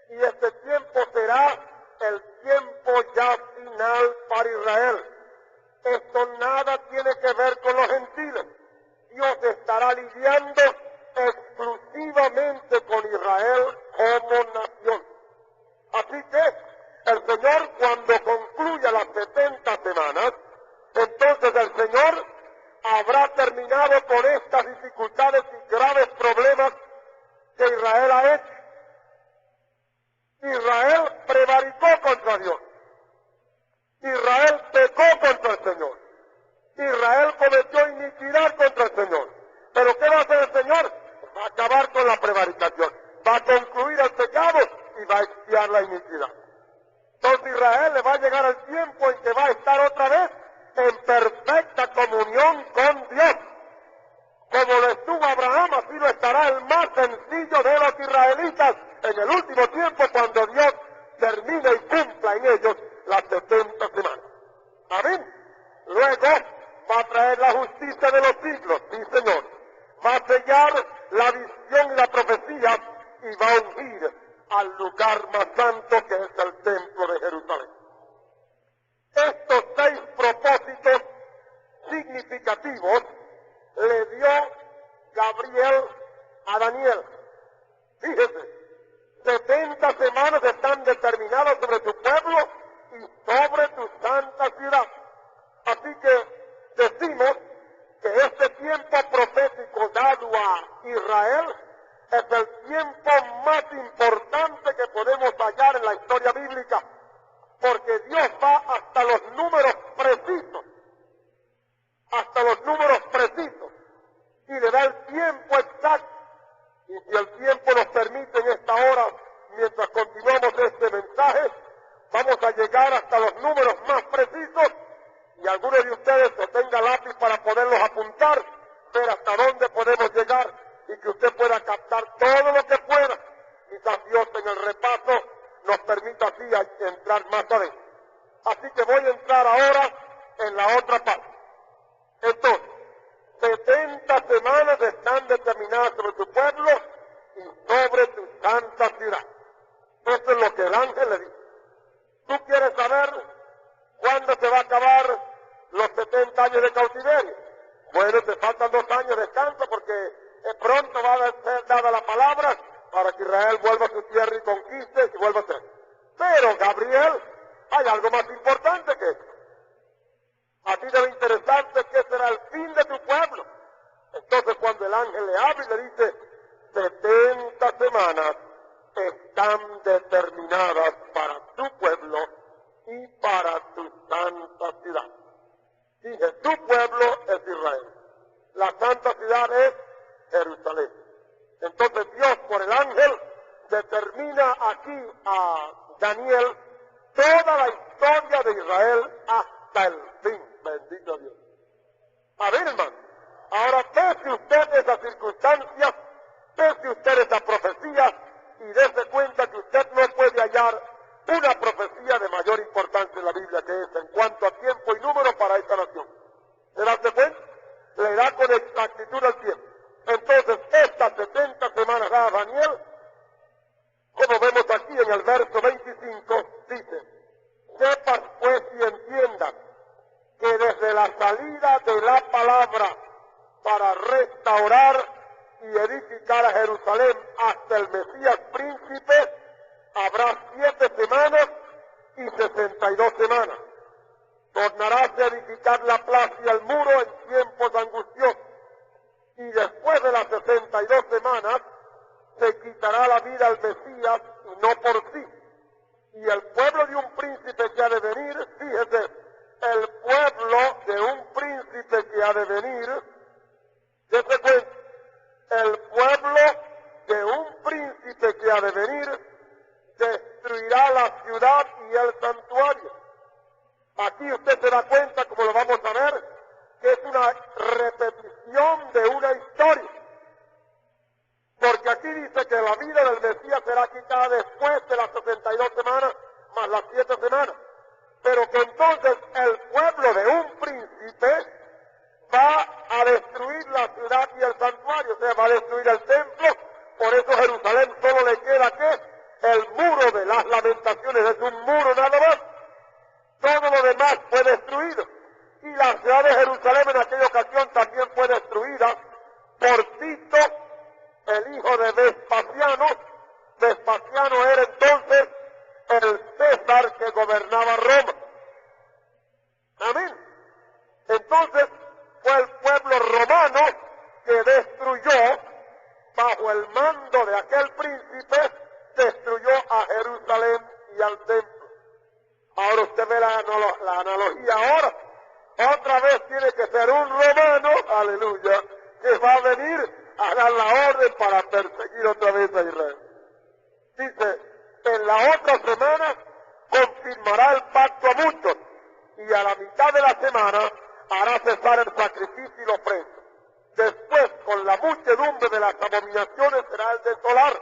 y este tiempo será el tiempo ya final para Israel. Esto nada tiene que ver con los gentiles. Dios estará lidiando exclusivamente con Israel como nación. Así que el Señor, cuando concluya las 70 semanas, entonces el Señor habrá terminado con estas dificultades y graves problemas que Israel ha hecho. Israel prevaricó contra Dios. Israel pecó contra el Señor. Israel cometió iniquidad contra el Señor. ¿Pero qué va a hacer el Señor? Va a acabar con la prevaricación. Va a concluir el pecado y va a expiar la iniquidad. Entonces Israel le va a llegar el tiempo en que va a estar otra vez en perfecta comunión con Dios. Como lo estuvo Abraham, así lo estará el más sencillo de los israelitas en el último tiempo, cuando Dios termine y cumpla en ellos las 70 semanas. Amén. Luego va a traer la justicia de los siglos, sí Señor. Va a sellar la visión y la profecía y va a ungir al lugar más santo que es el templo de Jerusalén. Estos 6 propósitos significativos le dio Gabriel a Daniel. Fíjese, 70 semanas están determinadas sobre tu pueblo y sobre tu santa ciudad. Así que decimos que este tiempo profético dado a Israel es el tiempo más importante que podemos hallar en la historia bíblica, porque Dios va hasta los números precisos, y le da el tiempo exacto. Y si el tiempo nos permite en esta hora, mientras continuamos este mensaje, vamos a llegar hasta los números más precisos, y algunos de ustedes que tengan lápiz para poderlos apuntar, ver hasta dónde podemos llegar y que usted pueda captar todo lo que pueda. Quizás Dios en el repaso nos permita así entrar más adentro. Así que voy a entrar ahora en la otra parte. Entonces, 70 semanas están determinadas sobre tu pueblo y sobre tu santa ciudad. Eso es lo que el ángel le dice. ¿Tú quieres saber cuándo se va a acabar los 70 años de cautiverio? Bueno, te faltan 2 años de descanso porque pronto va a ser dada la palabra para que Israel vuelva a su tierra y conquiste y vuelva a ser. Pero, Gabriel, hay algo más importante que eso. A ti debe interesarte qué será el fin de tu pueblo. Entonces, cuando el ángel le habla y le dice, 70 semanas están determinadas para tu pueblo y para tu santa ciudad. Dije, tu pueblo es Israel. La santa ciudad es Jerusalén. Entonces Dios, por el ángel, determina aquí a Daniel toda la historia de Israel hasta el fin. Bendito Dios. A ver, hermano, ahora pese usted esas circunstancias, pese usted esa profecía y dése cuenta que usted no puede hallar una profecía de mayor importancia en la Biblia que esta en cuanto a tiempo y número para esta nación. ¿Se da cuenta? Le da con exactitud al tiempo. Entonces, estas 70 semanas da Daniel, como vemos aquí en el verso 25, dice: sepas pues y entiendas que desde la salida de la palabra para restaurar y edificar a Jerusalén hasta el Mesías príncipe, habrá 7 semanas y 62 semanas. Tornarás a edificar la plaza y el muro en tiempos angustiosos. Y después de las 62 semanas, se quitará la vida al Mesías y no por sí. Y el pueblo de un príncipe que ha de venir, fíjese, el pueblo de un príncipe que ha de venir, dése cuenta, el pueblo de un príncipe que ha de venir destruirá la ciudad y el santuario. Aquí usted se da cuenta, como lo vamos a ver, que es una repetición de una historia. Porque aquí dice que la vida del Mesías será quitada después de las 62 semanas más las 7 semanas. Pero que entonces el pueblo de un príncipe va a destruir la ciudad y el santuario, o sea, va a destruir el templo. Por eso Jerusalén solo le queda ¿qué? El muro de las lamentaciones, es un muro nada más. Todo lo demás fue destruido. Y la ciudad de Jerusalén en aquella ocasión también fue destruida por Tito, el hijo de Vespasiano. Vespasiano era entonces el César que gobernaba Roma. Amén. Entonces fue el pueblo romano que destruyó, bajo el mando de aquel príncipe, destruyó a Jerusalén y al templo. Ahora usted ve la analogía ahora. Otra vez tiene que ser un romano, aleluya, que va a venir a dar la orden para perseguir otra vez a Israel. Dice, en la otra semana confirmará el pacto a muchos, y a la mitad de la semana hará cesar el sacrificio y la ofrenda. Después, con la muchedumbre de las abominaciones, será el desolar,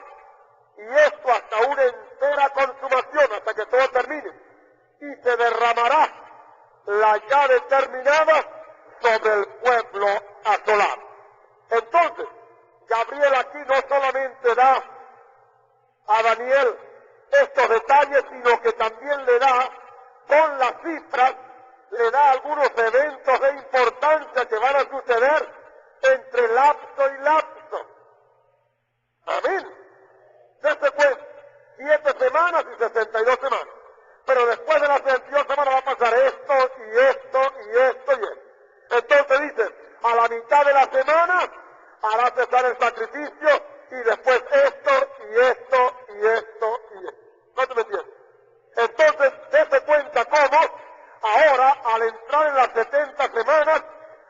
y esto hasta una entera consumación, hasta que todo termine, y se derramará la ya determinada sobre el pueblo asolado. Entonces, Gabriel aquí no solamente da a Daniel estos detalles, sino que también le da, con las cifras, le da algunos eventos de importancia que van a suceder entre lapso y lapso. Amén. Dese cuenta, 7 semanas y 62 semanas. Pero después de las 22 semanas va a pasar esto y esto y esto y esto. Entonces dice, a la mitad de la semana hará cesar el sacrificio y después esto y esto y esto y esto. ¿No te me entiendes? Entonces, dése cuenta cómo ahora, al entrar en las 70 semanas,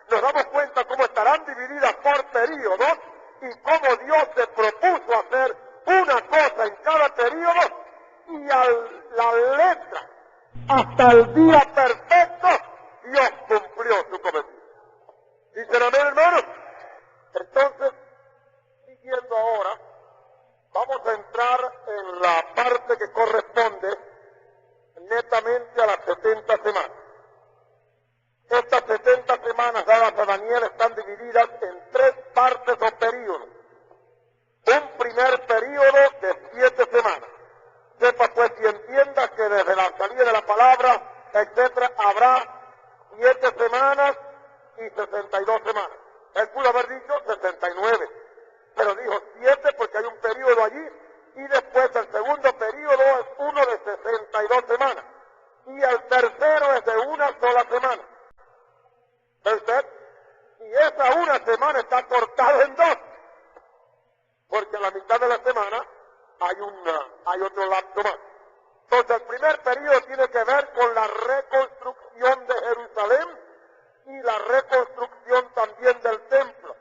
nos damos cuenta cómo estarán divididas por periodos y cómo Dios se propuso hacer una cosa en cada periodo y a la letra, hasta el día perfecto, Dios cumplió su cometido. ¿Dicen amén, hermanos? Entonces, siguiendo ahora, vamos a entrar en la parte que corresponde netamente a las 70 semanas. Estas 70 semanas dadas a Daniel están divididas en 3 partes o periodos. Un primer periodo de 7 semanas. Sepa pues y entienda que desde la salida de la palabra, etcétera, habrá 7 semanas y 62 semanas. Él pudo haber dicho 69, pero dijo 7 porque hay un periodo allí, y después el segundo periodo es uno de 62 semanas, y el tercero es de una sola semana. ¿Ve usted? Y esa una semana está cortada en 2, porque a la mitad de la semana hay otro lapso más. Entonces el primer periodo tiene que ver con la reconstrucción de Jerusalén y la reconstrucción también del templo,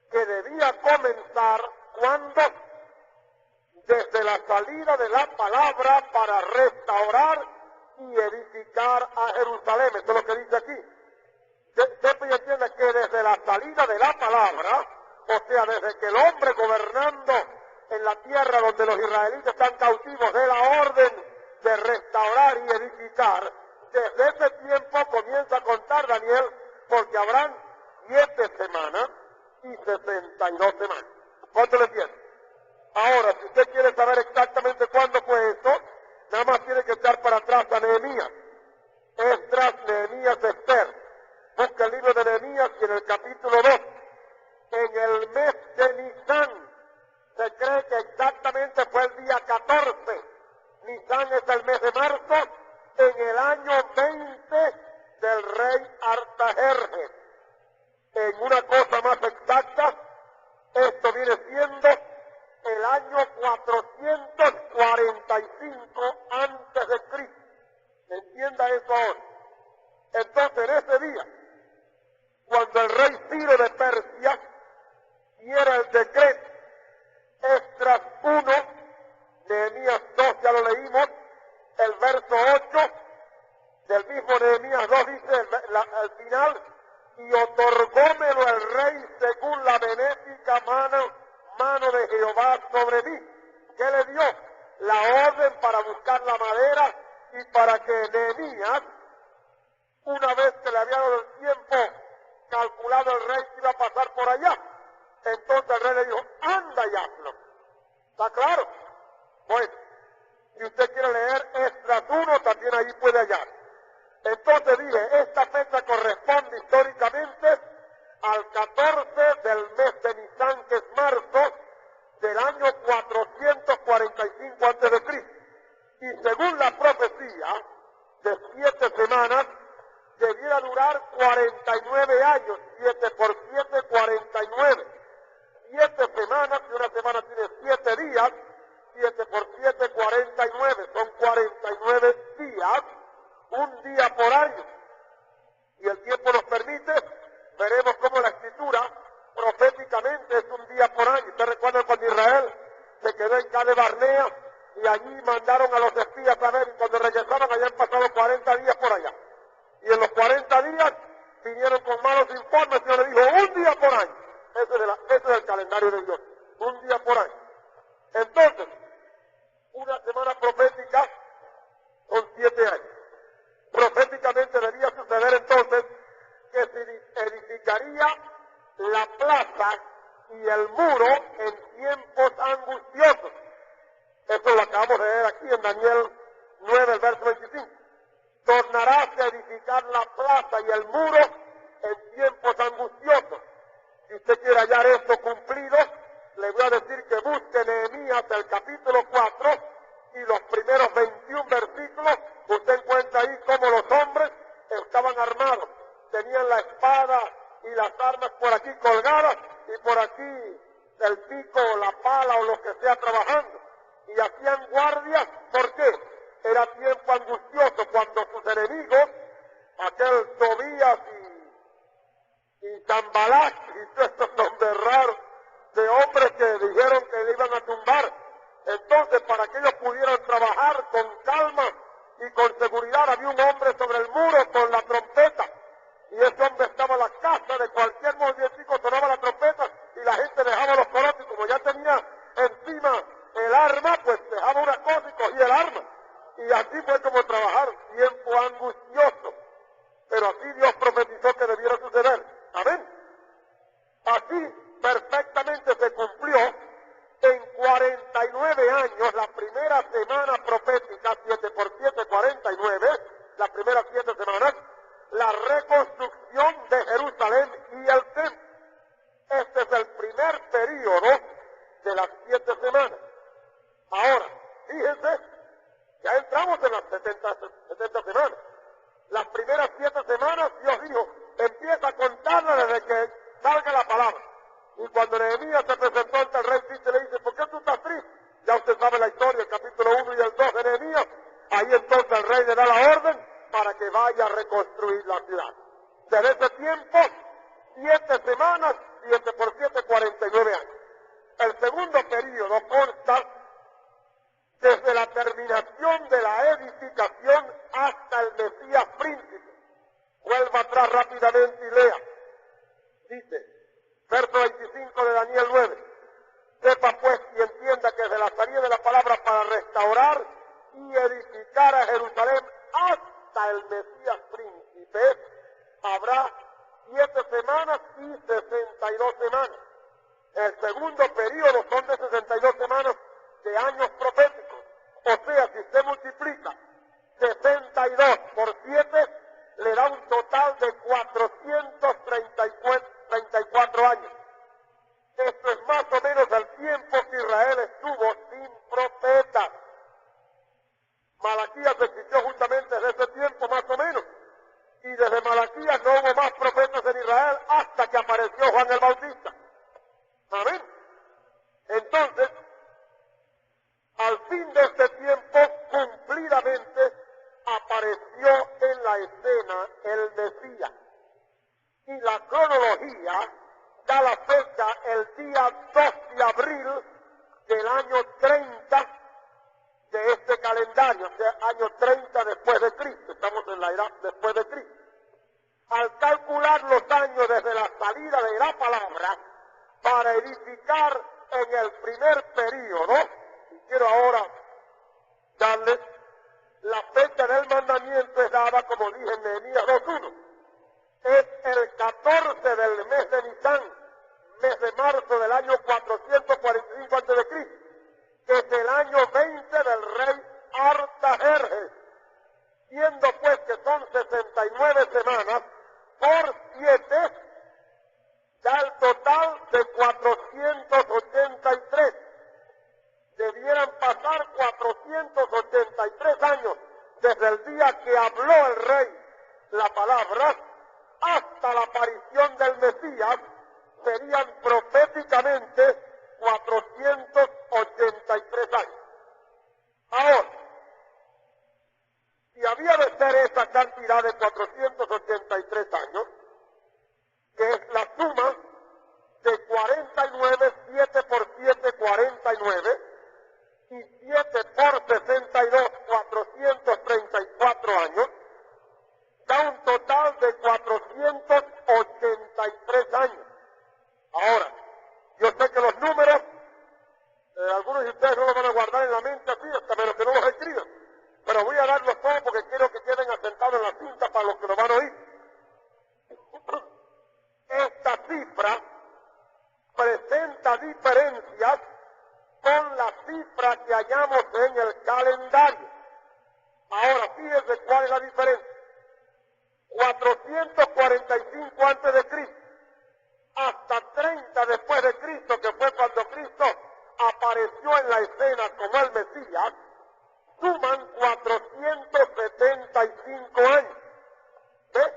que debía comenzar cuando, desde la salida de la palabra para restaurar y edificar a Jerusalén. Esto es lo que dice aquí. Daniel, porque habrán 7 semanas y 62 semanas. ¿Cuánto le entiende? Ahora, si usted quiere saber exactamente cuándo fue esto, nada más tiene que echar para atrás a Nehemías. Esdras, Nehemías, Esther. Busca el libro de Nehemías y en el capítulo 2, en el mes de Nisán, se cree que exactamente fue el día 14. Nisán es el mes de marzo, en el año 20 del rey Artajerjes. En una cosa más exacta, esto viene siendo el año 445 antes de Cristo. Entienda eso ahora. Entonces, en ese día, cuando el rey Ciro de Persia diera el decreto, Esdras 1, Nehemías 2, ya lo leímos, el verso 8 del mismo Nehemías 2 dice al final, y otorgómelo el rey según la benéfica mano de Jehová sobre mí. ¿Qué le dio? La orden para buscar la madera y para que Nehemías, una vez que le había dado el tiempo calculado el rey que iba a pasar por allá, entonces el rey le dijo, anda y hazlo. ¿Está claro? Bueno, si usted quiere leer Esdras 1, también ahí puede hallar. Entonces dije, esta fecha corresponde históricamente al 14 del mes de Nisán, que es marzo, del año 445 a.C. Y según la profecía, de 7 semanas, debiera durar 49 años, 7 por 7, 49. 7 semanas, y una semana tiene 7 días, 7 por 7, 49, son 49 días, un día por año. Y el tiempo nos permite, veremos cómo la escritura proféticamente es un día por año. ¿Usted recuerda cuando Israel se quedó en Cades Barnea y allí mandaron a los espías a ver, y cuando regresaron habían pasado 40 días por allá? Y en los 40 días vinieron con malos informes y yo le dijo, un día por año. Ese es el calendario de Dios, un día por año. Entonces, una semana profética son 7 años. Proféticamente debía suceder entonces que se edificaría la plaza y el muro en tiempos angustiosos. Eso lo acabamos de leer aquí en Daniel 9, el verso 25. Tornarás a edificar la plaza y el muro en tiempos angustiosos. Si usted quiere hallar esto cumplido, le voy a decir que busque Nehemías el capítulo 4 y los primeros 21 versículos. Usted encuentra ahí cómo los hombres estaban armados. Tenían la espada y las armas por aquí colgadas y por aquí el pico o la pala o lo que sea trabajando. Y hacían guardia. ¿Por qué? Era tiempo angustioso cuando sus enemigos, aquel Tobías y Zambalak y todos estos nombres raros de hombres que dijeron que le iban a tumbar. Entonces, para que ellos pudieran trabajar con calma y con seguridad, había un hombre sobre el muro con la trompeta. Y ese hombre estaba en la casa, de cualquier movimiento sonaba la trompeta y la gente dejaba los colotes. Como ya tenía encima el arma, pues dejaba una cosa y cogía el arma. Y así fue como trabajaron, tiempo angustioso. Pero así Dios profetizó que debiera suceder. Amén. Así perfectamente se cumplió en 49 años, la primera semana profética, 7 por 7, 49, las primeras 7 semanas, la reconstrucción de Jerusalén y el templo. Este es el primer período de las 7 semanas. Ahora, fíjense, ya entramos en las 70 semanas. Las primeras 7 semanas, Dios dijo, empieza a contarla desde que salga la palabra. Y cuando Nehemías se presentó ante el rey Ciro, le dice, ¿por qué tú estás triste? Ya usted sabe la historia, el capítulo 1 y el 2 de Nehemías. Ahí entonces el rey le da la orden para que vaya a reconstruir la ciudad. Desde ese tiempo, 7 semanas, 7 por 7, 49 años. El segundo período consta desde la terminación de la edificación hasta el Mesías príncipe. Vuelva atrás rápidamente y lea. Dice, verso 25 de Daniel 9. Sepa pues y entienda que desde la salida de la palabra para restaurar y edificar a Jerusalén hasta el Mesías príncipe, habrá 7 semanas y 62 semanas. El segundo periodo son de 62 semanas de años proféticos. O sea, si usted multiplica 62 por 7, le da un total de 434 años. Esto es más o menos el tiempo que Israel estuvo sin profetas. Malaquías existió justamente desde ese tiempo, más o menos. Y desde Malaquías no hubo más profetas en Israel hasta que apareció Juan el Bautista. Amén. Entonces, al fin de este tiempo, cumplidamente, apareció en la escena el Mesías. Y la cronología da la fecha el día 2 de abril del año 30 de este calendario, o sea, año 30 después de Cristo. Estamos en la era después de Cristo. Al calcular los años desde la salida de la palabra, para edificar en el primer período, y quiero ahora darles la fecha del mandamiento, es dada, como dije en Nehemías 2:1. Es el 14 del mes de Nisán, mes de marzo del año 445 a.C., que es el año 20 del rey Artajerjes, siendo pues que son 69 semanas por 7, da el total de 483. Debieran pasar 483 años desde el día que habló el rey la palabra hasta la aparición del Mesías. Serían proféticamente 483 años. Ahora, si había de ser esa cantidad de 483 años, que es la suma de 49, 7 por 7, 49, y 7 por 62, 434 años, da un total de 483 años. Ahora, yo sé que los números, algunos de ustedes no los van a guardar en la mente así, hasta menos que no los escriban, pero voy a darlos todos porque quiero que queden asentados en la cinta para los que lo van a oír. Esta cifra presenta diferencias con la cifra que hallamos en el calendario. Ahora, fíjense cuál es la diferencia. 445 antes de Cristo hasta 30 después de Cristo, que fue cuando Cristo apareció en la escena como el Mesías, suman 475 años. ¿Ves?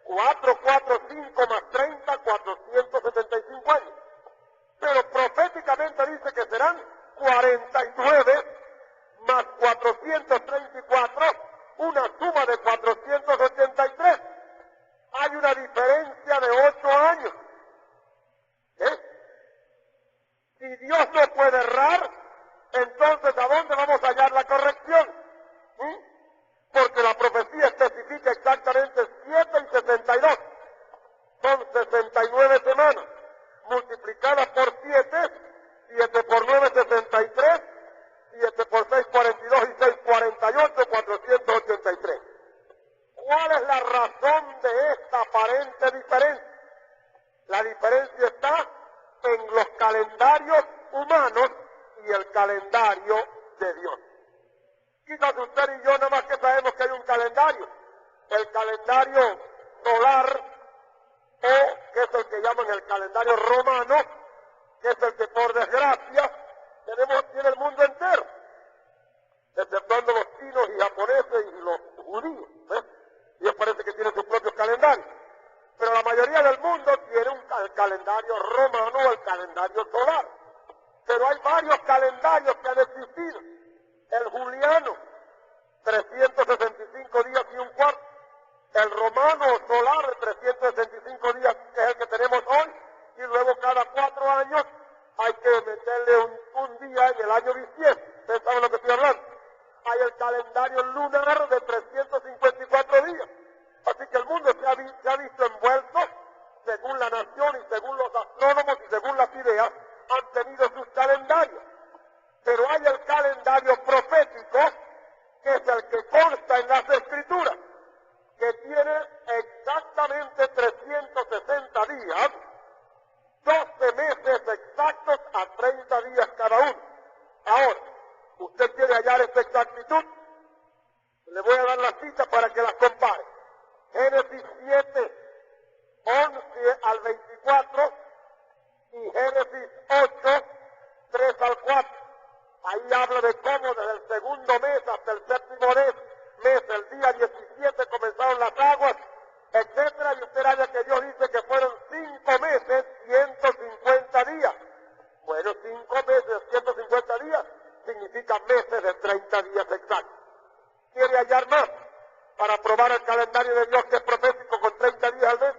445 más 30, 475 años. Pero proféticamente dice que serán 49 más 434, una suma de 483. Hay una diferencia de 8 años. Si Dios no puede errar, entonces ¿a dónde vamos a hallar la corrección? Porque la profecía especifica exactamente 7 y 62. Son 69 semanas. Multiplicadas por 7, 7 por 9, 63, 7 por 6, 42 y 6, 48, 483. ¿Cuál es la razón de esta aparente diferencia? La diferencia está en los calendarios humanos y el calendario de Dios. Quizás usted y yo nada más que sabemos que hay un calendario, el calendario solar, o que es el que llaman el calendario romano, que es el que por desgracia tiene el mundo entero, exceptuando los chinos y japoneses y los judíos. Ellos parece que tienen sus propios calendarios. Pero la mayoría del mundo tiene el calendario romano o el calendario solar. Pero hay varios calendarios que han existido. El juliano, 365 días y un cuarto. El romano o solar, de 365 días, que es el que tenemos hoy. Y luego cada 4 años hay que meterle un día en el año bisiesto. Ustedes saben lo que estoy hablando. Hay el calendario lunar de 354 días. Así que el mundo se ha visto envuelto, según la nación y según los astrónomos y según las ideas, han tenido sus calendarios. Pero hay el calendario profético, que es el que consta en las Escrituras, que tiene exactamente 365 360 días, 12 meses exactos a 30 días cada uno. Ahora, usted quiere hallar esta exactitud, le voy a dar la cita para que las compare. Génesis 7, 11 al 24 y Génesis 8, 3 al 4. Ahí habla de cómo desde el segundo mes hasta el séptimo mes, el día 17 comenzaron las aguas, etcétera, y usted haya que Dios dice que fueron 5 meses, 150 días. Bueno, 5 meses, 150 días, significa meses de 30 días exactos. ¿Quiere hallar más para probar el calendario de Dios que es profético con 30 días al mes,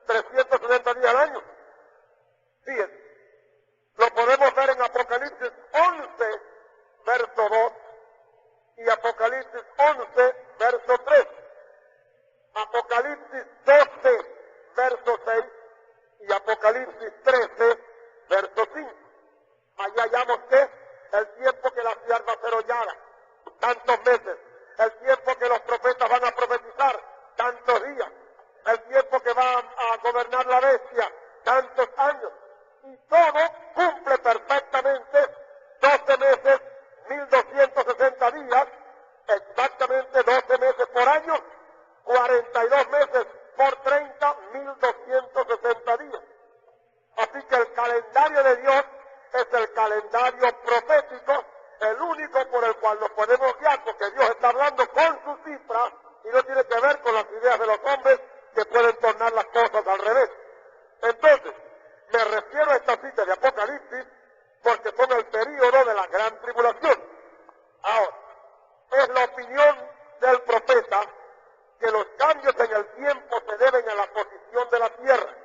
360 días al año? Fíjense, lo podemos ver en Apocalipsis 11, verso 2, y Apocalipsis 11, verso 3. Apocalipsis 12, verso 6, y Apocalipsis 13, verso 5. Allá hallamos que el tiempo que la tierra va a ser hollada, tantos meses, el tiempo que los profetas van a profetizar, tantos días, el tiempo que va a gobernar la bestia, tantos años, y todo cumple perfectamente 12 meses, 1260 días, exactamente 12 meses por año, 42 meses por 30, 1260 días. Así que el calendario de Dios es el calendario profético, el único por el cual nos podemos guiar, porque Dios está hablando con sus cifras y no tiene que ver con las ideas de los hombres que pueden tornar las cosas al revés. Entonces, me refiero a esta cita de Apocalipsis porque son el período de la gran tribulación. Ahora, es la opinión del profeta que los cambios en el tiempo se deben a la posición de la tierra,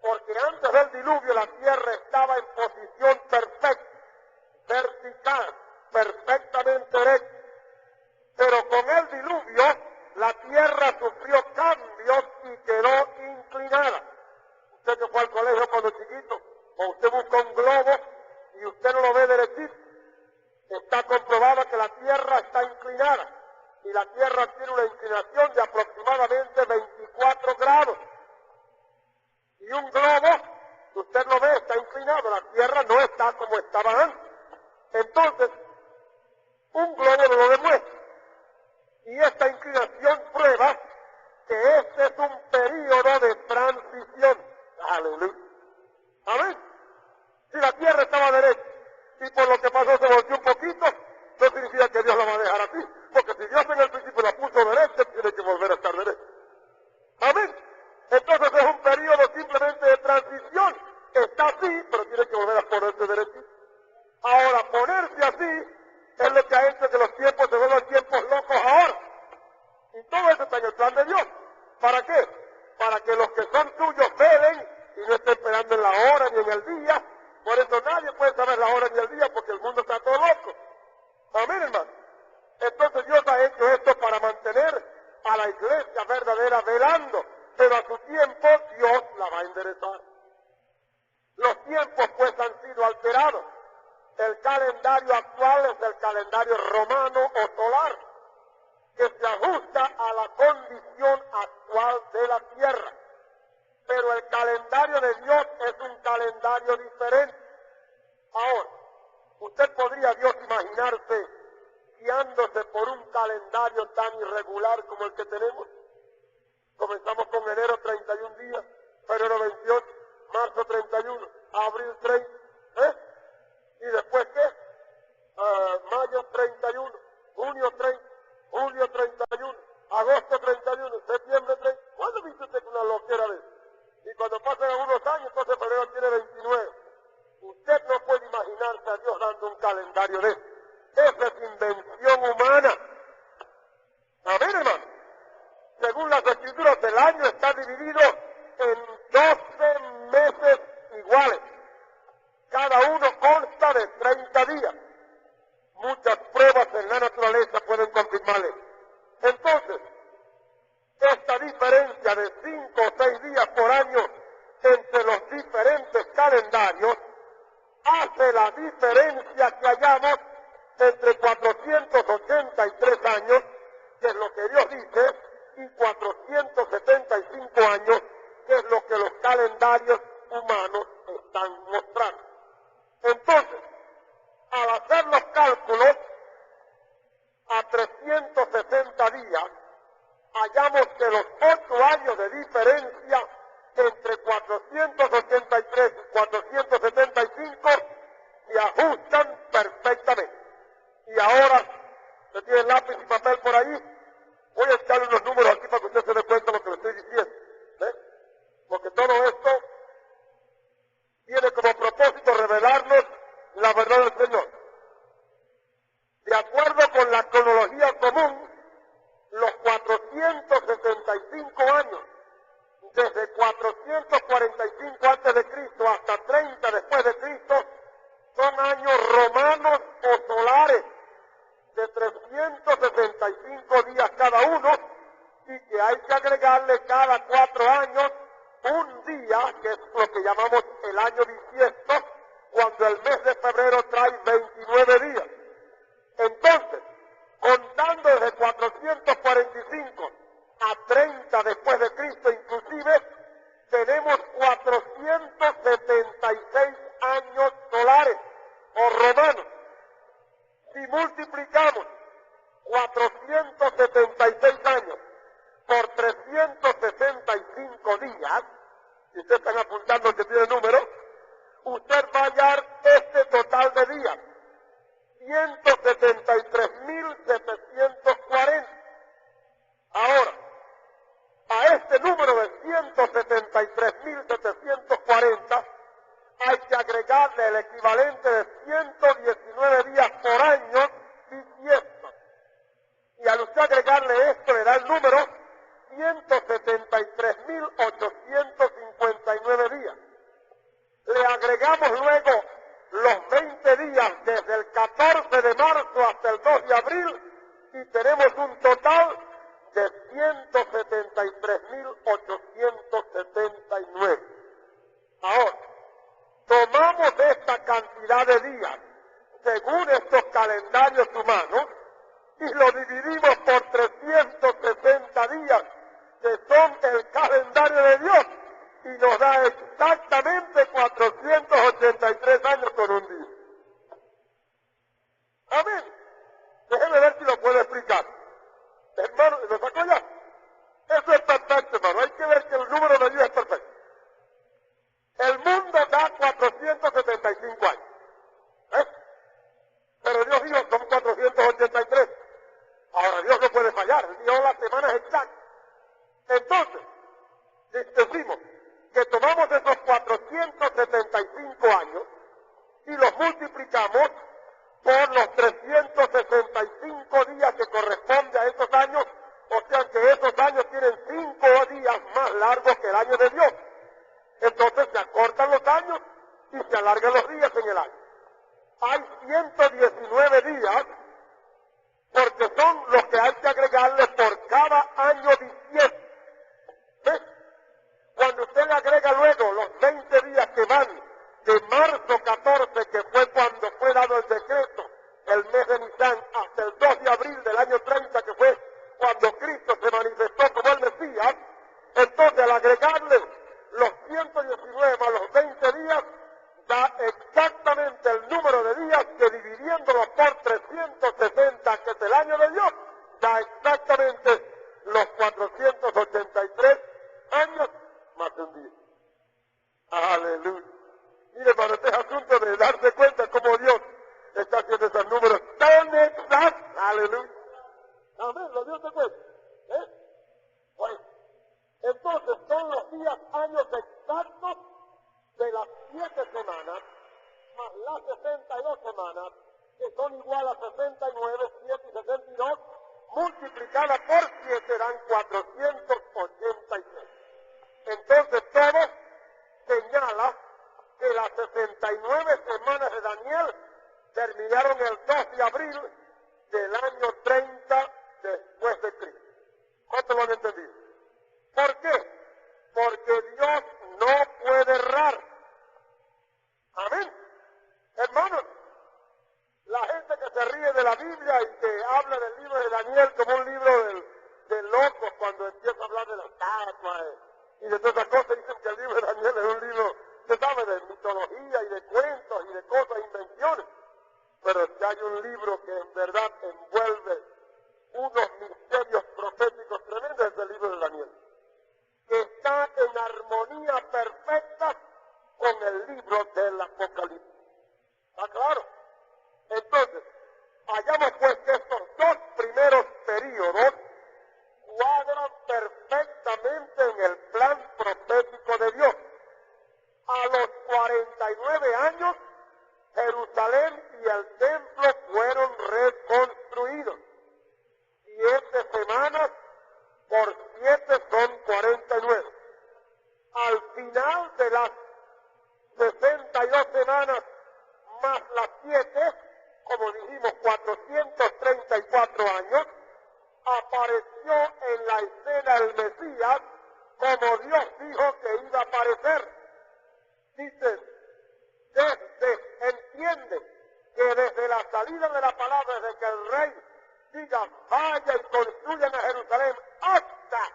porque antes del diluvio la tierra estaba en posición perfecta, vertical, perfectamente recta, pero con el diluvio la tierra sufrió cambios y quedó inclinada. Usted que fue al colegio cuando chiquito, o usted busca un globo y usted no lo ve derechito, está comprobado que la tierra está inclinada, y la tierra tiene una inclinación de aproximadamente 24 grados. Y un globo, usted lo ve, está inclinado, la tierra no está como estaba antes. Entonces, un globo no lo demuestra. Y esta inclinación prueba que este es un período de transición. Aleluya. Amén. Si la tierra estaba derecha y por lo que pasó se volteó un poquito, no significa que Dios la va a dejar así. Porque si Dios en el principio la puso derecha, tiene que volver a estar derecha. Amén. Entonces es un periodo simplemente de transición. Está así, pero tiene que volver a ponerse derechito. Ahora, ponerse así es lo que ha hecho que los tiempos se vuelvan tiempos locos ahora. Y todo eso está en el plan de Dios. ¿Para qué? Para que los que son suyos velen y no estén esperando en la hora ni en el día. Por eso nadie puede saber la hora ni el día, porque el mundo está todo loco. Amén, hermano. Entonces Dios ha hecho esto para mantener a la iglesia verdadera velando, pero a su tiempo Dios la va a enderezar. Los tiempos pues han sido alterados. El calendario actual es el calendario romano o solar, que se ajusta a la condición actual de la tierra. Pero el calendario de Dios es un calendario diferente. Ahora, usted podría Dios imaginarse guiándose por un calendario tan irregular como el que tenemos. Comenzamos con enero 31 días, febrero 28, marzo 31, abril 30, ¿y después qué? Mayo 31, junio 30, julio 31, agosto 31, septiembre 30. ¿Cuándo viste usted una loquera de eso? Y cuando pasan algunos años, entonces febrero tiene 29. Usted no puede imaginarse a Dios dando un calendario de eso. Esa es invención humana. Amén, hermano. Según las escrituras, el año está dividido en 12 meses iguales. Cada uno consta de 30 días. Muchas pruebas en la naturaleza pueden confirmarle. Entonces, esta diferencia de 5 o 6 días por año entre los diferentes calendarios hace la diferencia que hallamos entre 483 años, que es lo que Dios dice, y 475 años, calendarios humanos están mostrando. Entonces, al hacer los cálculos, a 360 días, hallamos que los 8 años de diferencia entre 483 y 475 se ajustan perfectamente. Y ahora, ¿usted tiene lápiz y papel por ahí? Voy a echarle unos números aquí para que usted se dé cuenta de lo que le estoy diciendo. ¿Ve? Porque todo esto tiene como propósito revelarnos la verdad del Señor. De acuerdo con la cronología común, los 475 años, desde 445 antes de Cristo hasta 30 después de Cristo, son años romanos o solares de 365 días cada uno, y que hay que agregarle cada 4 años un día, que es lo que llamamos el año bisiesto, cuando el mes de febrero trae 29 días. Entonces, contando desde 445 a 30 después de Cristo inclusive, tenemos 476 años solares o romanos. Si multiplicamos 476 años por 365 días, si ustedes están apuntando que tiene número, usted va a hallar este total de días, 173.740. Ahora, a este número de 173.740 hay que agregarle el equivalente de 119 días por año bisiesto. Y al usted agregarle esto, le da el número 173.859 días. Le agregamos luego los 20 días desde el 14 de marzo hasta el 2 de abril y tenemos un total de 173.879. Ahora, tomamos esta cantidad de días según estos calendarios humanos y lo dividimos por 360 días, que son el calendario de Dios, y nos da exactamente 483 años con un día. Amén. Déjeme ver si lo puedo explicar. Hermano, ¿lo sacó ya? Eso es perfecto, hermano. Hay que ver que el número de Dios es perfecto. El mundo da 475 años. Pero Dios dijo, son 483. Ahora, Dios no puede fallar. Dios las semanas exactas. Entonces, decimos que tomamos esos 475 años y los multiplicamos por los 365 días que corresponde a esos años, o sea que esos años tienen 5 días más largos que el año de Dios. Entonces se acortan los años y se alargan los días en el año. Hay 119 días porque son los que hay que agregarle por cada año bisiesto. ¿Ves? Cuando usted le agrega luego los 20 días que van de marzo 14, que fue cuando fue dado el decreto, el mes de Nisan, hasta el 2 de abril del año 30, que fue cuando Cristo se manifestó como el Mesías, entonces al agregarle los 119 a los 20 días, da exactamente el número de días que dividiéndolo por 360, que es el año de Dios, da exactamente los 483 años más un día. Aleluya. Mire, hermano, este es asunto de darse cuenta cómo Dios está haciendo esos números tan exactos. Aleluya. Amén, lo dio cuenta. Bueno, entonces son los días, años exactos de las 7 semanas, más las 62 semanas, que son igual a 69, 7 y 62, multiplicadas por 7 dan 486. Entonces todo señala que las 69 semanas de Daniel terminaron el 2 de abril del año 30 después de Cristo. ¿Cuánto lo han entendido? ¿Por qué? Porque Dios no puede errar. Amén. Hermanos, la gente que se ríe de la Biblia y que habla del libro de Daniel como un libro de locos cuando empieza a hablar de las estatuas y de todas esas cosas, dicen que el libro de Daniel es un libro que en verdad envuelve unos misterios proféticos tremendos, es el libro de Daniel, que está en armonía perfecta con el libro del Apocalipsis. ¿Está claro? Entonces, hallamos pues que estos dos primeros períodos cuadran perfectamente en el plan profético de Dios. A los 49 años, Jerusalén y el templo fueron reconstruidos. 7 semanas por 7 son 49. Al final de las 62 semanas más las 7, como dijimos, 434 años, apareció en la escena el Mesías como Dios dijo que iba a aparecer. Dice, entiende que desde la salida de la palabra, desde que el rey diga, vaya y construyan a Jerusalén, hasta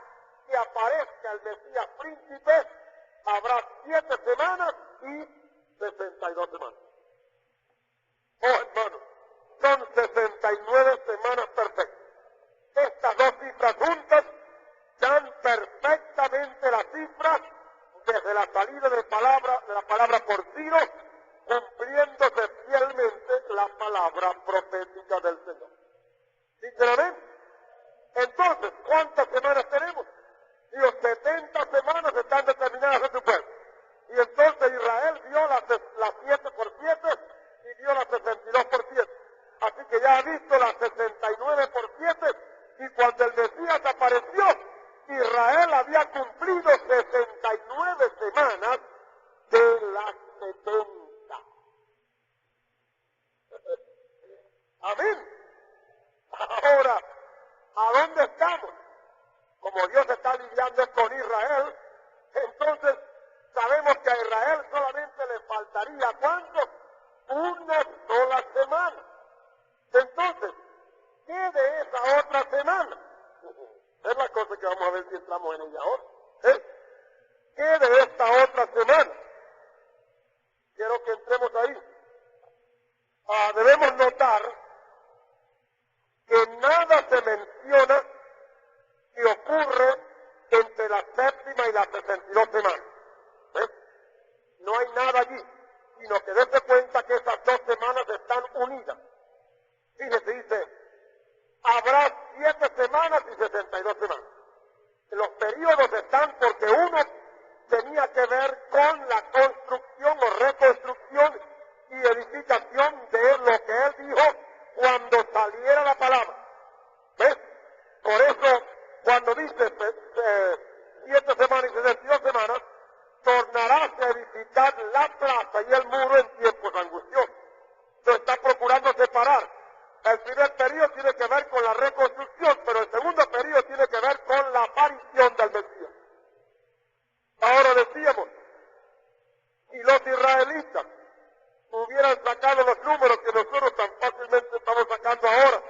que aparezca el Mesías príncipe, habrá 7 semanas y 62 semanas. Oh, hermanos, son 69 semanas perfectas. Estas dos cifras juntas dan perfectamente la cifra desde la salida de la palabra por Ciro, cumpliéndose fielmente la palabra profética del Señor. Sinceramente, entonces, ¿cuántas semanas tenemos? Dios, 70 semanas están determinadas en su pueblo. Y entonces Israel dio las 7 por 7 y dio las 62 por 7. Así que ya ha visto las 69 por 7 y cuando el Mesías apareció, Israel había cumplido 69 semanas de las 70. Amén. Ahora, ¿a dónde estamos? Como Dios está lidiando con Israel, entonces sabemos que a Israel solamente le faltaría, ¿cuánto? Una sola semana. Entonces, ¿qué de esa otra semana? Es la cosa que vamos a ver si entramos en ella ahora. ¿Qué de esta otra semana? Quiero que entremos ahí. Debemos notar que nada se menciona que ocurre entre la 7ª y la 62 semanas. No hay nada allí, sino que dése cuenta que esas 2 semanas están unidas. Fíjese, dice, habrá 7 semanas y 62 semanas. Los periodos están porque uno tenía que ver con la construcción o reconstrucción y edificación de lo que él dijo cuando saliera la palabra. ¿Ves? Por eso, cuando dice 7 semanas y 62 semanas, tornarás a edificar la plaza y el muro en tiempos angustiosos. Se está procurando separar. El primer periodo tiene que ver con la reconstrucción, pero el segundo periodo tiene que ver con la aparición del Mesías. Ahora decíamos, si los israelitas hubieran sacado los números que nosotros tan fácilmente estamos sacando ahora,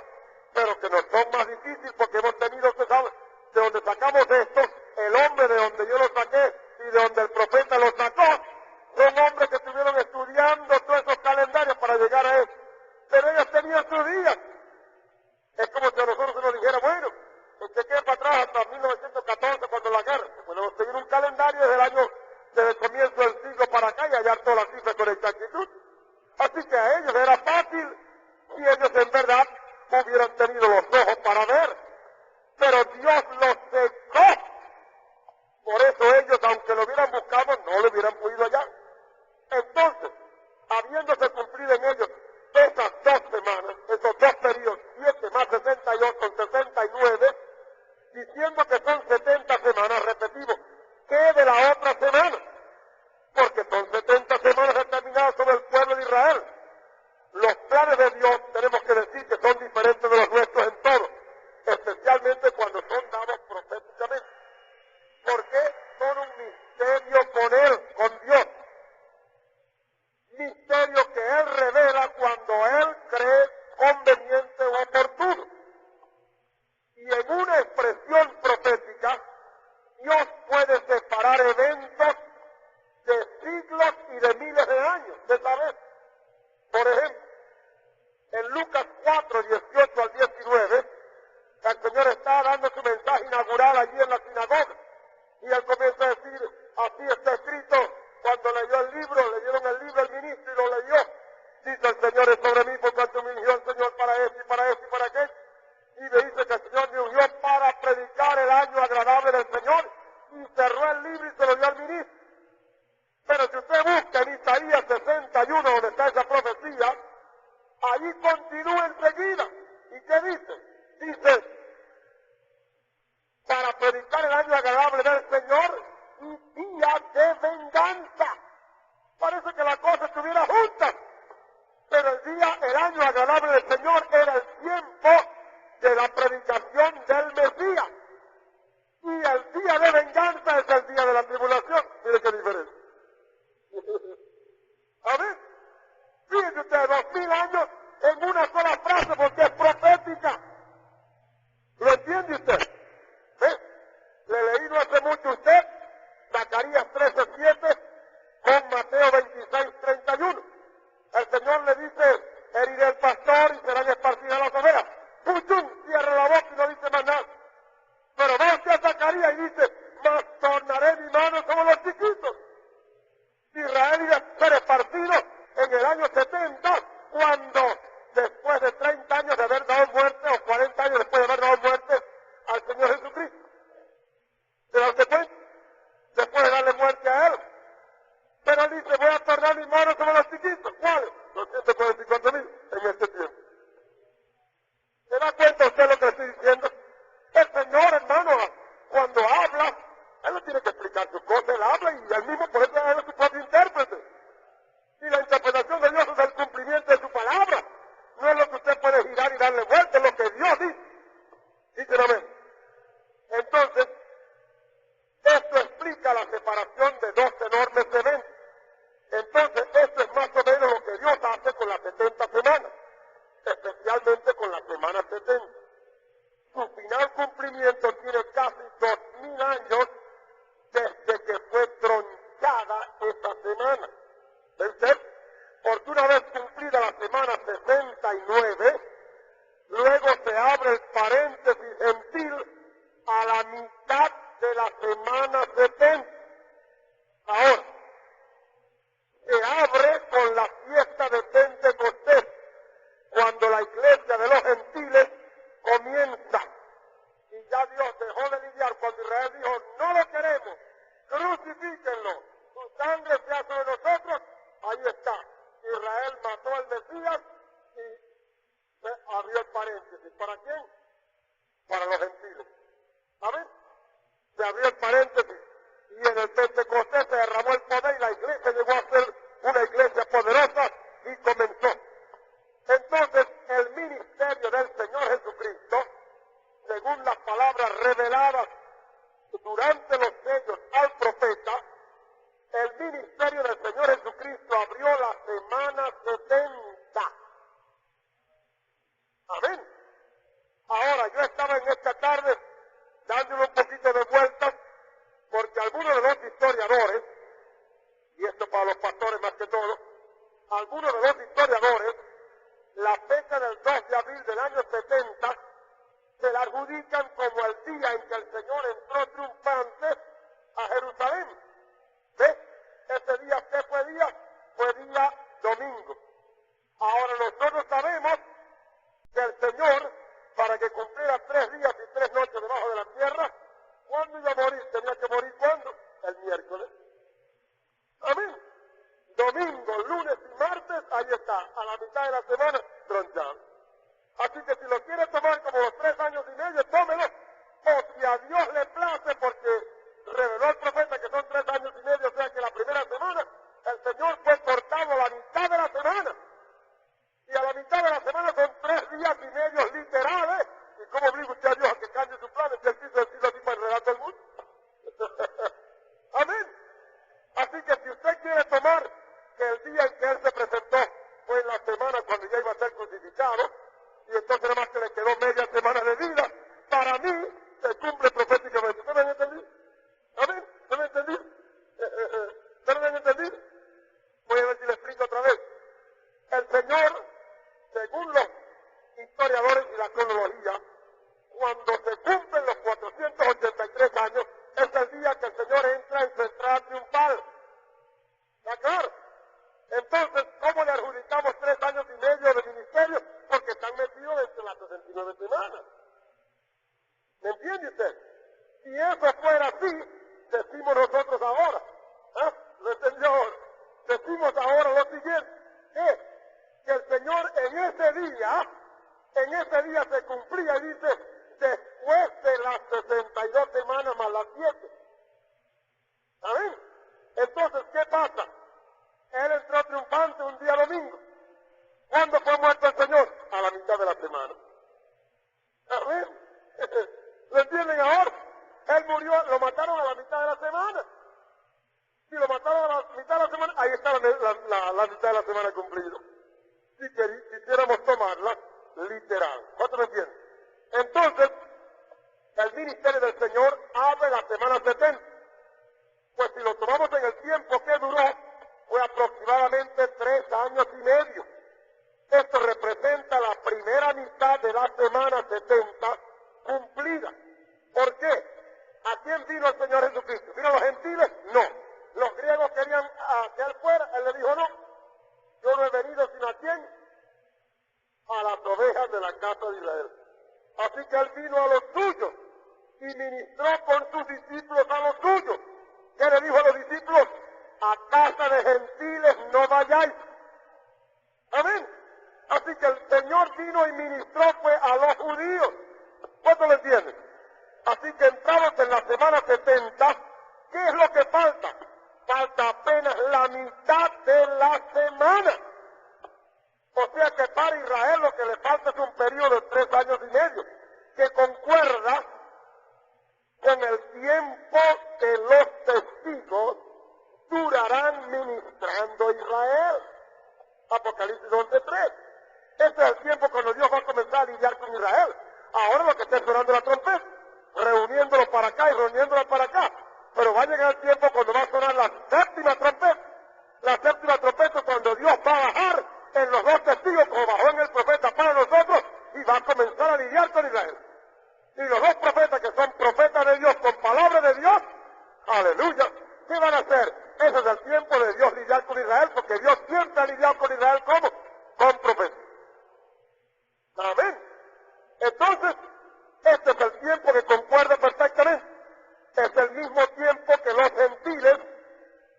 pero que nos son más difíciles porque hemos tenido que saber de donde sacamos esto, el hombre de donde yo lo saqué y de donde el profeta lo sacó, son hombres que estuvieron estudiando todos esos calendarios para llegar a eso. Pero ellos tenían sus días. Es como si a nosotros se nos dijera, bueno, usted quede para atrás hasta 1914 cuando la guerra. Podemos seguir un calendario desde el comienzo del siglo para acá y hallar todas las cifras con exactitud. Así que a ellos era fácil si ellos en verdad hubieran tenido los ojos para ver. Pero Dios los secó. Por eso ellos, aunque lo hubieran buscado, no lo hubieran podido hallar. Entonces, habiéndose cumplido en ellos esas 2 semanas, esos 2 periodos, 7 más 62 son 69, diciendo que son 70 semanas, repetimos, ¿qué de la otra semana? Porque son 70 semanas determinadas sobre el escrito, cuando leyó el libro, le dieron el libro al ministro y lo leyó. Dice el Señor es sobre mí por cuanto me ungió el Señor para esto y para esto y para aquello. Y me dice que el Señor me ungió para predicar el año agradable del Señor. Y cerró el libro y se lo dio al ministro. Pero si usted busca en Isaías 61, donde está esa profecía, allí continúa enseguida. ¿Y qué dice? Dice, para predicar el año agradable del Señor y día de venganza. Parece que la cosa estuviera junta. Pero el año agradable del Señor era el tiempo de la predicación del Mesías. Y el día de venganza es el día de la tribulación. Mire qué diferencia. A ver, fíjense ustedes, 2000 años en una sola frase porque es profética. ¿Lo entiende usted? ¿Ve? Le leí no hace mucho a usted Zacarías 13:7 con Mateo 26:31. El Señor le dice, heriré el pastor y serán esparcidas las ovejas. ¡Puchum! Cierra la boca y no dice más nada. Pero va usted a Zacarías y dice, mas tornaré mi mano sobre los chiquitos. Israel iba a ser esparcido en el año 70, cuando después de 30 años de haber dado muerte, o 40 años después de haber dado muerte al Señor Jesucristo. ¿Se dan cuenta? Después de darle muerte a Él. Pero Él dice, voy a tornar mi mano sobre los chiquitos. ¿Cuáles? 244,000 en este tiempo. ¿Se da cuenta usted lo que le estoy diciendo? El Señor, hermano, cuando habla, Él no tiene que explicar sus cosas, Él habla y Él mismo por eso Él es su propio intérprete. Y la interpretación de Dios es el cumplimiento de su palabra. No es lo que usted puede girar y darle vuelta, es lo que Dios dice. Dicen amén. Entonces, esto explica la separación de dos enormes eventos. Entonces, esto es más o menos lo que Dios hace con las 70 semanas, especialmente con la semana 70. Su final cumplimiento tiene casi 2000 años desde que fue tronchada esa semana. ¿Ve usted? Porque una vez cumplida la semana 69, luego se abre el paréntesis gentil a la mitad de la semana 70. Ahora, se abre con la fiesta de Pentecostés, cuando la iglesia de los gentiles comienza. Y ya Dios dejó de lidiar cuando Israel dijo, no lo queremos, crucifíquenlo, su sangre sea sobre nosotros. Ahí está, Israel mató al Mesías y se abrió el paréntesis. ¿Para quién? Para los gentiles. ¿Saben? Se abrió el paréntesis y en el Pentecostés se derramó el poder y la iglesia llegó a ser una iglesia poderosa y comenzó. Entonces, el ministerio del Señor Jesucristo, según las palabras reveladas durante los sellos al profeta, el ministerio del Señor Jesucristo abrió la semana 70. Amén. Ahora, yo estaba en esta tarde dándole un poquito de vueltas, porque algunos de los historiadores, y esto para los pastores más que todo, algunos de los historiadores, la fecha del 2 de abril del año 70, se la adjudican como el día en que el Señor entró triunfante a Jerusalén. ¿Ves? Ese día, ¿qué fue día? Fue día domingo. Ahora nosotros sabemos que el Señor, para que cumpliera 3 días y 3 noches debajo de la tierra, ¿cuándo iba a morir? Tenía que morir ¿cuándo? El miércoles. Amén. Domingo, lunes y martes, ahí está, a la mitad de la semana, tronchado. Así que si lo quiere tomar como los 3 años y medio, tómelo. O si a Dios le place, porque reveló el profeta que son 3 años y medio, o sea que la primera semana, el Señor fue cortado a la mitad de la semana. Y a la mitad de la semana son 3 días y medio literales. ¿Y cómo obliga usted a Dios a que cambie sus planes si Él quiso decirlo así para enredar todo el mundo? Amén. Así que si usted quiere tomar que el día en que Él se presentó fue en la semana cuando ya iba a ser crucificado, y entonces nada más que le quedó media semana de vida, para mí se cumple proféticamente. ¿Ustedes me han entendido? Amén. ¿Ustedes me han entendido? ¿Ustedes me han entendido? Voy a ver si le explico otra vez. El Señor, según los historiadores y la cronología, cuando se cumplen los 483 años, es el día que el Señor entra en su entrada triunfal. en ese día se cumplía, y dice, después de las 62 semanas más las 7. ¿Amén? Entonces, ¿qué pasa? Él entró triunfante un día domingo. ¿Cuándo fue muerto el Señor? A la mitad de la semana. ¿Amén? ¿Lo entienden ahora? Él murió, lo mataron a la mitad de la semana. Si lo mataron a la mitad de la semana, ahí está la mitad de la semana cumplida. Si quisiéramos tomarla literal. ¿Cuánto me entienden? Entonces, el ministerio del Señor abre la semana 70. Pues si lo tomamos en el tiempo que duró, fue aproximadamente 3 años y medio. Esto representa la primera mitad de la semana 70 cumplida. ¿Por qué? ¿A quién vino el Señor Jesucristo? ¿Vino a los gentiles? No. Los griegos querían que él fuera, él le dijo no. Yo no he venido sino a quién? A las ovejas de la casa de Israel. Así que él vino a los suyos y ministró con sus discípulos a los suyos. ¿Qué le dijo a los discípulos? A casa de gentiles no vayáis. Amén. Así que el Señor vino y ministró fue a los judíos. ¿Cuánto lo entienden? Así que entramos en la semana 70. ¿Qué es lo que falta? Falta apenas la mitad de la semana. O sea que para Israel lo que le falta es un periodo de 3 años y medio, que concuerda con el tiempo que los testigos durarán ministrando a Israel. Apocalipsis 11:3. Este es el tiempo cuando Dios va a comenzar a lidiar con Israel. Ahora lo que está sonando la trompeta, reuniéndolo para acá y reuniéndolo para acá. Pero va a llegar el tiempo cuando va a sonar la séptima trompeta. La séptima trompeta es cuando Dios va a bajar en los 2 testigos, como bajó en el profeta para nosotros, y va a comenzar a lidiar con Israel. Y los 2 profetas que son profetas de Dios, con palabra de Dios, aleluya, ¿qué van a hacer? Ese es el tiempo de Dios lidiar con Israel, porque Dios siempre ha lidiado con Israel como con profetas. Amén. Entonces, este es el tiempo que concuerda perfectamente. Es el mismo tiempo que los gentiles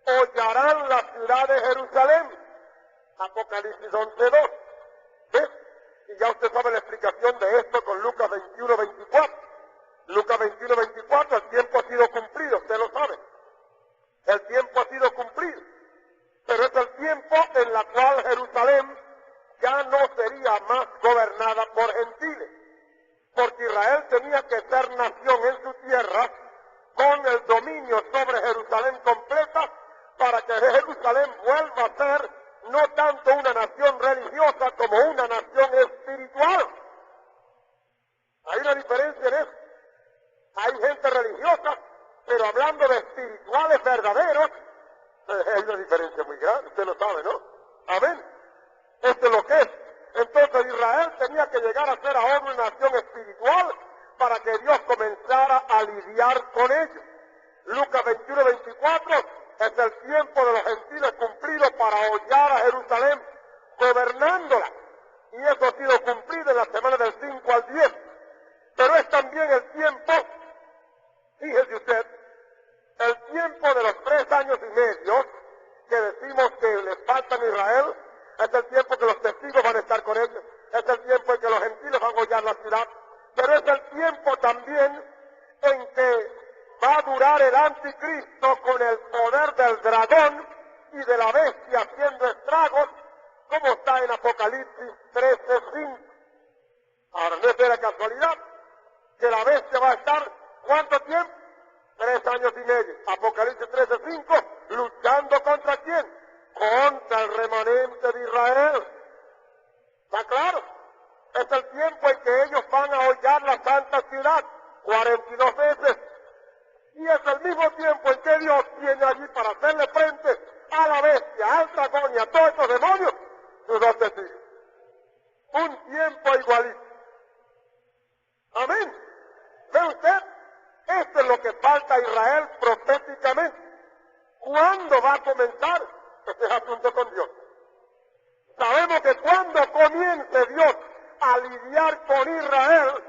hollarán la ciudad de Jerusalén. Apocalipsis 11:2. ¿Ves? Y ya usted sabe la explicación de esto con Lucas 21:24. Lucas 21:24, el tiempo ha sido cumplido, usted lo sabe. El tiempo ha sido cumplido. Pero es el tiempo en la cual Jerusalén ya no sería más gobernada por gentiles. Porque Israel tenía que ser nación en su tierra con el dominio sobre Jerusalén completa para que Jerusalén vuelva a ser no tanto una nación religiosa como una nación espiritual. Hay una diferencia en eso. Hay gente religiosa, pero hablando de espirituales verdaderos, hay una diferencia muy grande, usted lo sabe, ¿no? Amén. Esto es lo que es. Entonces Israel tenía que llegar a ser ahora una nación espiritual para que Dios comenzara a lidiar con ellos. Lucas 21:24 es el tiempo de los gentiles cumplido para hollar a Jerusalén, gobernándola. Y eso ha sido cumplido en la semana del 5 al 10. Pero es también el tiempo, fíjese usted, el tiempo de los 3 años y medio que decimos que le faltan a Israel, es el tiempo que los testigos van a estar con ellos, es el tiempo en que los gentiles van a hollar la ciudad, pero es el tiempo también en que va a durar el anticristo con el poder del dragón y de la bestia haciendo estragos, como está en Apocalipsis 13:5. Ahora, no es de la casualidad que la bestia va a estar, ¿cuánto tiempo? 3 años y medio. Apocalipsis 13:5, luchando ¿contra quién? Contra el remanente de Israel. ¿Está claro? Es el tiempo en que ellos van a hollar la santa ciudad 42 veces. Y es el mismo tiempo en que Dios tiene allí para hacerle frente a la bestia, al dragón y a todos esos demonios, sus 2 testigos. Un tiempo igualito. Amén. ¿Ve usted? Esto es lo que falta a Israel proféticamente. ¿Cuándo va a comenzar? Este es asunto con Dios. Sabemos que cuando comience Dios a lidiar con Israel,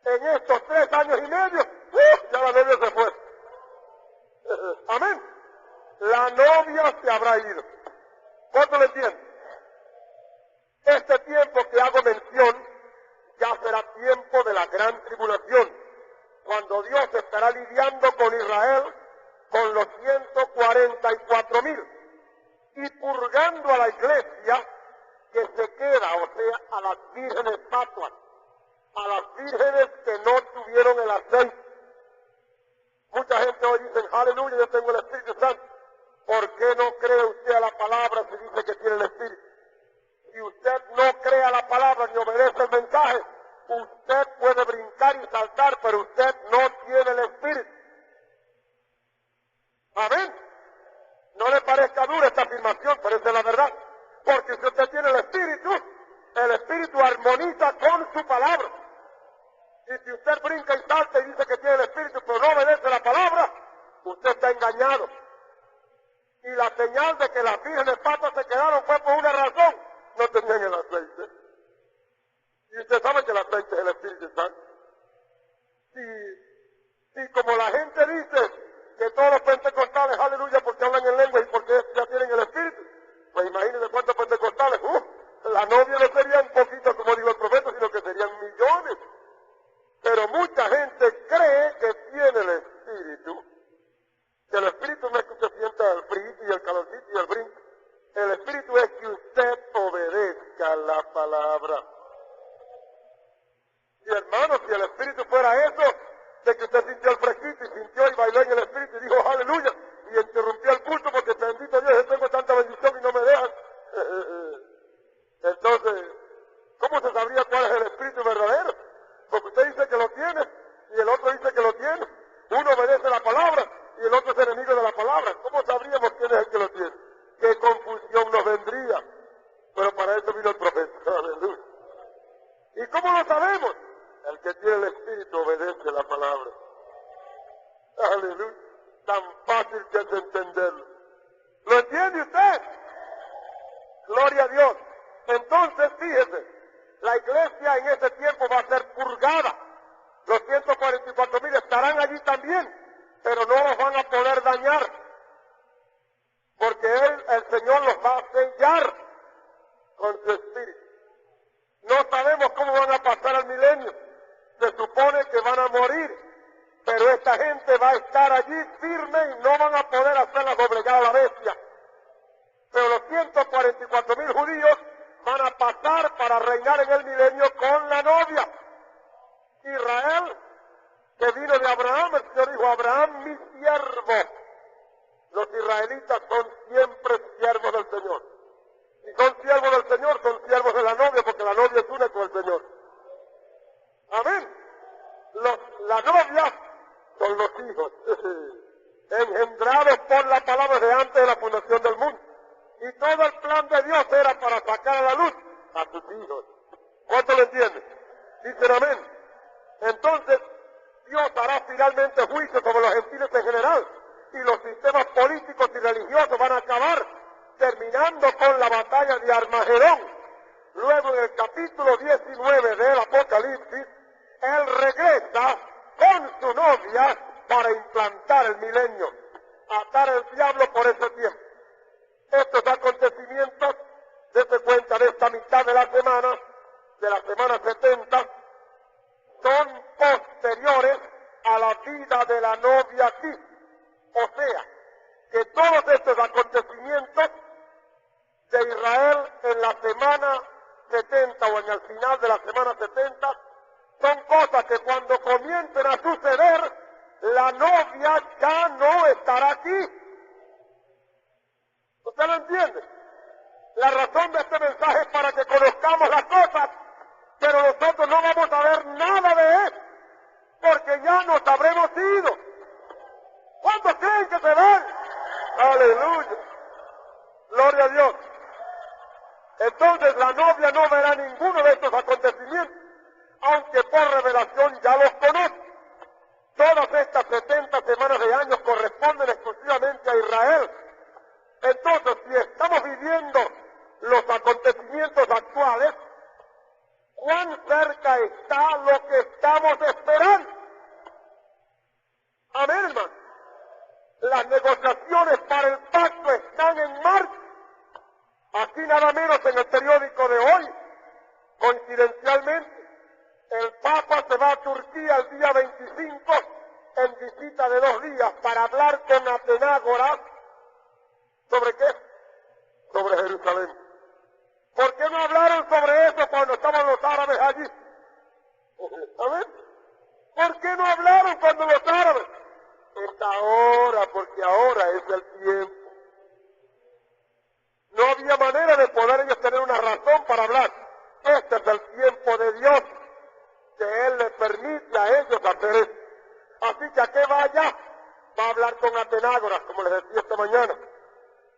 en estos 3 años y medio, ya la novia se fue. Amén. La novia se habrá ido. ¿Cuánto le entiende? Este tiempo que hago mención ya será tiempo de la gran tribulación, cuando Dios estará lidiando con Israel, con los 144,000, y purgando a la iglesia que se queda, o sea, a las vírgenes fatuas, a las vírgenes que no tuvieron el aceite. Mucha gente hoy dice, aleluya, yo tengo el Espíritu Santo. ¿Por qué no cree usted a la palabra si dice que tiene el Espíritu? Si usted no cree a la palabra ni obedece el mensaje, usted puede brincar y saltar, pero usted no tiene el Espíritu. Amén. No le parezca dura esta afirmación, pero esa es la verdad. Porque si usted tiene el Espíritu armoniza con su palabra. Y si usted brinca y salta y dice que tiene el Espíritu, pero no obedece la palabra, usted está engañado. Y la señal de que las vírgenes patas se quedaron fue por una razón: no tenían el aceite. Y usted sabe que el aceite es el Espíritu Santo. Y como la gente dice que todos los pentecostales, aleluya, porque hablan en lengua y porque ya tienen el Espíritu, pues imagínense cuántos pentecostales, la novia no serían poquitos como dijo el profeta, sino que serían millones. Pero mucha gente cree que tiene el Espíritu. Que el Espíritu no es que usted sienta el frío y el calorcito y el brinco. El Espíritu es que usted obedezca la palabra. Y hermanos, si el Espíritu fuera eso, de que usted sintió el fresquito y sintió y bailó en el Espíritu y dijo aleluya, y interrumpió el culto porque bendito Dios, yo tengo tanta bendición y no me dejan. Entonces, ¿cómo se sabría cuál es el Espíritu verdadero? Porque usted dice que lo tiene y el otro dice que lo tiene. Uno obedece la palabra y el otro es enemigo de la palabra. ¿Cómo sabríamos quién es el que lo tiene? ¿Qué confusión nos vendría? Pero para eso vino el profeta. Aleluya. ¿Y cómo lo sabemos? El que tiene el Espíritu obedece la palabra. Aleluya. Tan fácil que es entenderlo. ¿Lo entiende usted? Gloria a Dios. Entonces, fíjese, la iglesia en ese tiempo va a ser purgada. Los 144,000 estarán allí también, pero no los van a poder dañar, porque el Señor los va a sellar con su Espíritu. No sabemos cómo van a pasar al milenio. Se supone que van a morir, pero esta gente va a estar allí firme y no van a poder hacerla doblegar a la bestia. Pero los 144,000 judíos van a pasar para reinar en el milenio con la novia. Israel, que vino de Abraham, el Señor dijo, Abraham mi siervo. Los israelitas son siempre siervos del Señor. Si son siervos del Señor, son siervos de la novia, porque la novia es una con el Señor. Amén. La novia son los hijos, engendrados por la palabra de antes de la fundación del mundo. Y todo el plan de Dios era para sacar a la luz a sus hijos. ¿Cuánto lo entienden? Dicen amén. Entonces, Dios hará finalmente juicio sobre los gentiles en general, y los sistemas políticos y religiosos van a acabar, terminando con la batalla de Armagedón. Luego, en el capítulo 19 del Apocalipsis, Él regresa con su novia para implantar el milenio, atar al diablo por ese tiempo. Estos acontecimientos, desde cuenta de esta mitad de la semana 70, son posteriores a la vida de la novia aquí. O sea, que todos estos acontecimientos de Israel en la semana 70 o en el final de la semana 70 son cosas que cuando comiencen a suceder, la novia ya no estará aquí. ¿Usted lo entiende? La razón de este mensaje es para que conozcamos las cosas, pero nosotros no vamos a ver nada de él, porque ya nos habremos ido. ¿Cuántos creen que se van? Aleluya. Gloria a Dios. Entonces la novia no verá ninguno de estos acontecimientos, aunque por revelación ya los conoce. Todas estas 70 semanas de años corresponden exclusivamente a Israel. Entonces, si estamos viviendo los acontecimientos actuales, ¿cuán cerca está lo que estamos esperando? Amén, hermano. Las negociaciones para el pacto están en marcha. Aquí nada menos en el periódico de hoy, coincidencialmente, atenágoras. ¿Sobre qué? Sobre Jerusalén. ¿Por qué no hablaron sobre eso cuando estaban los árabes allí? ¿Amén? ¿Por qué no hablaron cuando los árabes? Es ahora, porque ahora es el tiempo. No había manera de poder ellos tener una razón para hablar. Este es el tiempo de Dios, que Él les permite a ellos hacer eso. Así que a qué vaya, va a hablar con Atenágoras, como les decía esta mañana,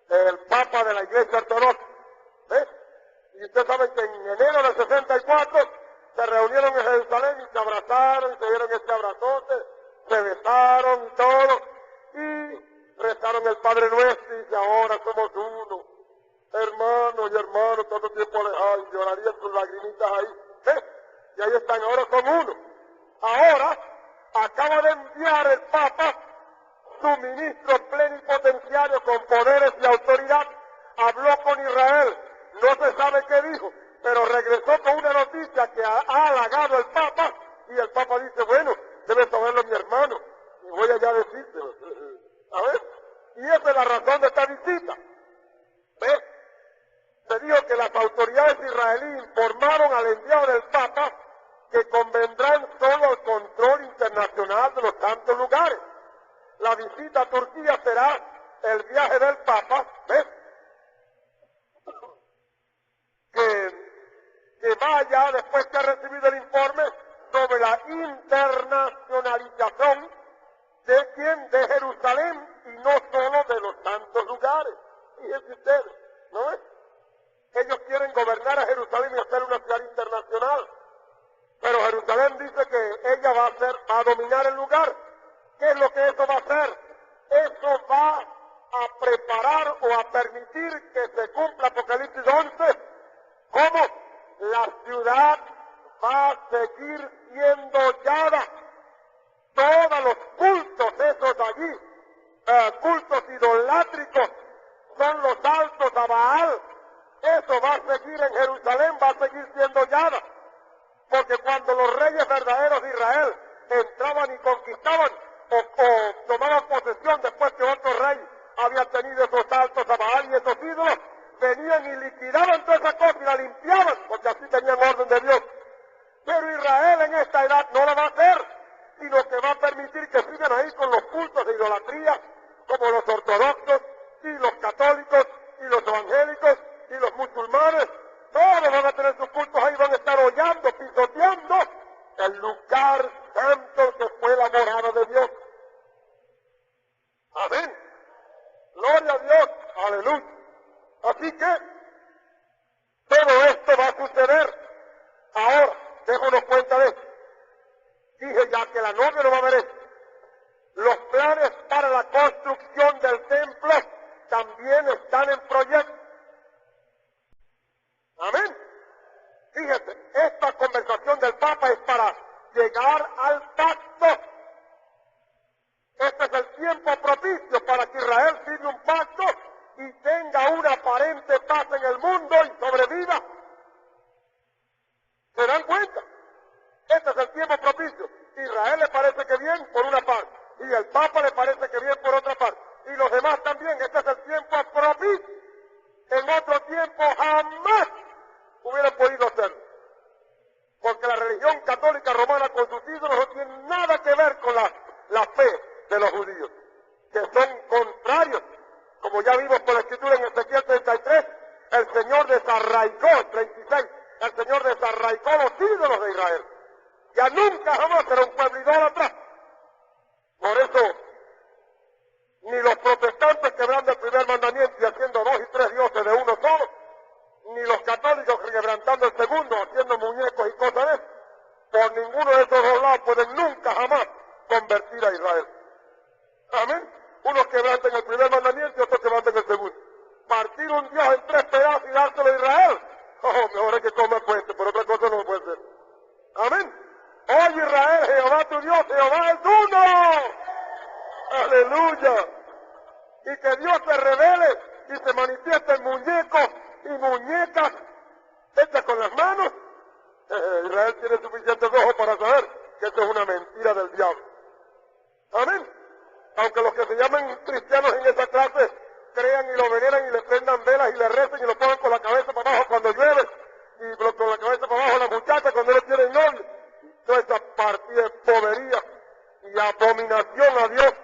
el Papa de la Iglesia Ortodoxa. ¿Ves? Y ustedes saben que en enero del 64 se reunieron en Jerusalén y se abrazaron, y se dieron este abrazote, se besaron y todo, y rezaron el Padre Nuestro y dice, ahora somos uno, hermanos y hermanos, tanto tiempo lejano, llorarían sus lagrimitas ahí, ¿ves? Y ahí están, ahora son uno. Ahora acaba de enviar el Papa su ministro plenipotenciario con poderes y autoridad, habló con Israel, no se sabe qué dijo, pero regresó con una noticia que ha halagado el Papa, y el Papa dice, bueno, debe saberlo mi hermano, y voy allá a decírselo. A ver, y esa es la razón de esta visita. ¿Ves? Se dijo que las autoridades israelíes informaron al enviado del Papa que convendrán solo el control internacional de los santos lugares. La visita a Turquía será el viaje del Papa, ¿ves? Que vaya, después que ha recibido el informe, sobre la internacionalización de quién, de Jerusalén, y no solo de los santos lugares. Fíjense ustedes, ¿no es? Ellos quieren gobernar a Jerusalén y hacer una ciudad internacional, pero Jerusalén dice que ella va a dominar el lugar. ¿Qué es lo que eso va a hacer? Eso va a preparar o a permitir que se cumpla Apocalipsis 11. ¿Cómo? La ciudad va a seguir siendo hollada. Todos los cultos esos allí, cultos idolátricos, son los altos a Baal. Eso va a seguir en Jerusalén, va a seguir siendo hollada. Porque cuando los reyes verdaderos de Israel entraban y conquistaban o tomaban posesión después que otro rey había tenido esos altos a Baal y esos ídolos, venían y liquidaban toda esa cosa y la limpiaban, porque así tenían orden de Dios. Pero Israel en esta edad no lo va a hacer, sino que va a permitir que sigan ahí con los cultos de idolatría, como los ortodoxos y los católicos y los evangélicos y los musulmanes. Todos van a tener sus cultos ahí, van a estar hollando, pisoteando el lugar santo que fue la morada de Dios. Amén. Gloria a Dios. Aleluya. Así que todo esto va a suceder. Ahora, démonos cuenta de esto. Dije ya que la novia no va a ver esto. Los planes para la construcción del templo también están en proyecto. Amén. Fíjese, esta conversación del Papa es para llegar al pacto. Este es el tiempo propicio para que Israel firme un pacto y tenga una aparente paz en el mundo y sobreviva. ¿Se dan cuenta? Este es el tiempo propicio. Israel le parece que bien por una parte, y el Papa le parece que bien por otra parte, y los demás también. Este es el tiempo propicio. En otro tiempo jamás hubieran podido hacerlo, porque la religión católica romana con sus ídolos no tiene nada que ver con la fe de los judíos, que son contrarios. Como ya vimos por la escritura en Ezequiel 33, el Señor desarraigó, 36, el Señor desarraigó los ídolos de Israel. Ya nunca jamás será un pueblo idólatra. Por eso, ni los protestantes quebrando el primer mandamiento y haciendo 2 y 3 dioses de uno solo, ni los católicos quebrantando el segundo, haciendo muñecos y cosas de eso, por ninguno de esos dos lados pueden nunca jamás convertir a Israel. Amén. Unos quebrantan el primer mandamiento y otros quebrantan el segundo. Partir un Dios en 3 pedazos y dárselo a Israel, mejor es que coma puente, por otra cosa no puede ser. Amén. Oye Israel, Jehová tu Dios, Jehová es uno. Aleluya. Y que Dios se revele y se manifieste en muñecos y muñecas hechas con las manos. Israel tiene suficientes ojos para saber que esto es una mentira del diablo. Amén. Aunque los que se llaman cristianos en vengan y lo veneran y le prendan velas y le recen y lo pongan con la cabeza para abajo cuando llueve y con la cabeza para abajo la muchacha cuando no tienen novio. Toda esa partida de povería y abominación a Dios.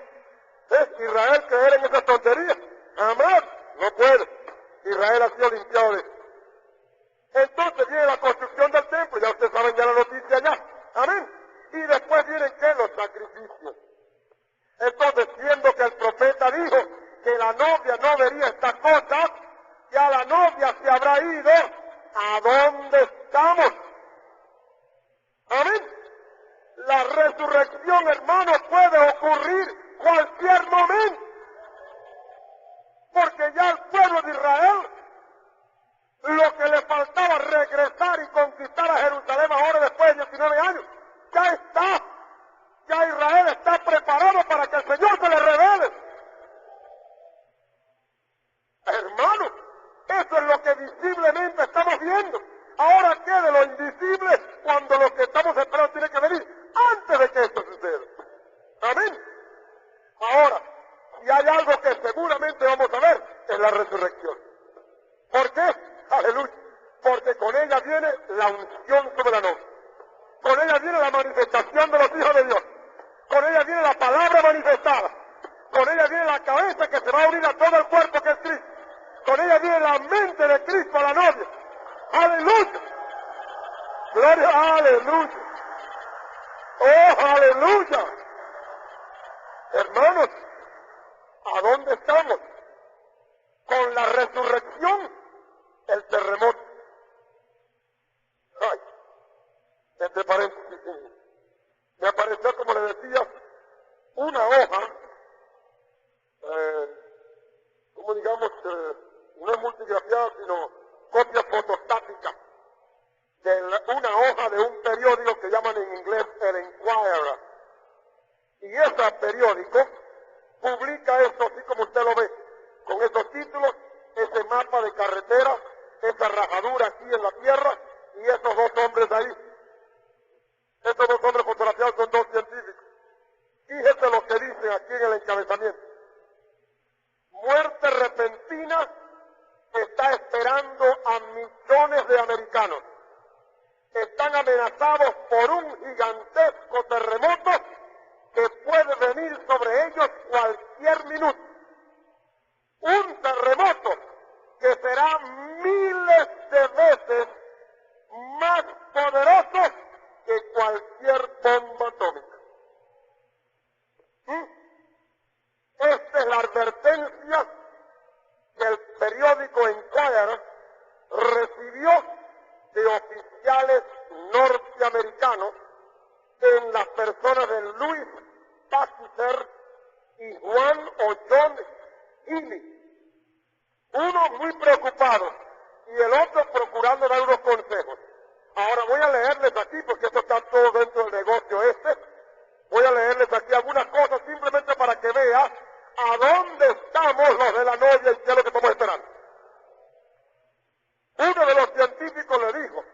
¿Es Israel creer en esas tonterías? Jamás, no puede. Israel ha sido limpiado de eso. Entonces viene la construcción del templo, ya ustedes saben ya la noticia ya. Amén. Y después vienen ¿qué? Los sacrificios. Entonces, siendo que el profeta dijo que la novia no vería estas cosas, ya la novia se habrá ido, ¿a dónde estamos? Amén. La resurrección, hermano, puede ocurrir cualquier momento. Porque ya el pueblo de Israel, lo que le faltaba regresar y conquistar a Jerusalén ahora después de 19 años, ya está. Ya Israel está preparado para que el Señor se le revele. Hermano, eso es lo que visiblemente estamos viendo. Ahora, ¿qué de lo invisible cuando lo que estamos esperando tiene que venir antes de que esto suceda? Amén. Ahora, si hay algo que seguramente vamos a ver, es la resurrección. ¿Por qué? Aleluya. Porque con ella viene la unción sobre la novia. Con ella viene la manifestación de los hijos de Dios. Con ella viene la palabra manifestada. Con ella viene la cabeza que se va a unir a todo el cuerpo que es Cristo. Con ella viene la mente de Cristo a la novia. ¡Aleluya! ¡Gloria! ¡Aleluya! ¡Oh, aleluya! Hermanos, ¿a dónde estamos? Con la resurrección, el terremoto. Ay, entre paréntesis, me apareció, como le decía, una hoja, como digamos, no es multigrafiada, sino copia fotostática, de una hoja de un periódico que llaman en inglés el Enquirer. Y ese periódico publica esto, así como usted lo ve, con esos títulos, ese mapa de carretera, esa rajadura aquí en la tierra, y esos dos hombres ahí. Estos dos hombres fotografiados son dos científicos. Fíjese lo que dicen aquí en el encabezamiento. Muerte repentina está esperando a millones de americanos. Están amenazados por un gigantesco terremoto que puede venir sobre ellos cualquier minuto. Un terremoto que será miles de veces más poderoso que cualquier bomba atómica. Esta es la advertencia que el periódico Enquirer recibió de oficiales norteamericanos en las personas de Louis Pasteur y Juan o John Healy. Uno muy preocupado y el otro procurando dar unos consejos. Ahora voy a leerles aquí, porque esto está todo dentro del negocio este. Voy a leerles aquí algunas cosas simplemente para que vean a dónde estamos los de la novia y qué es lo que estamos esperando. Uno de los científicos le dijo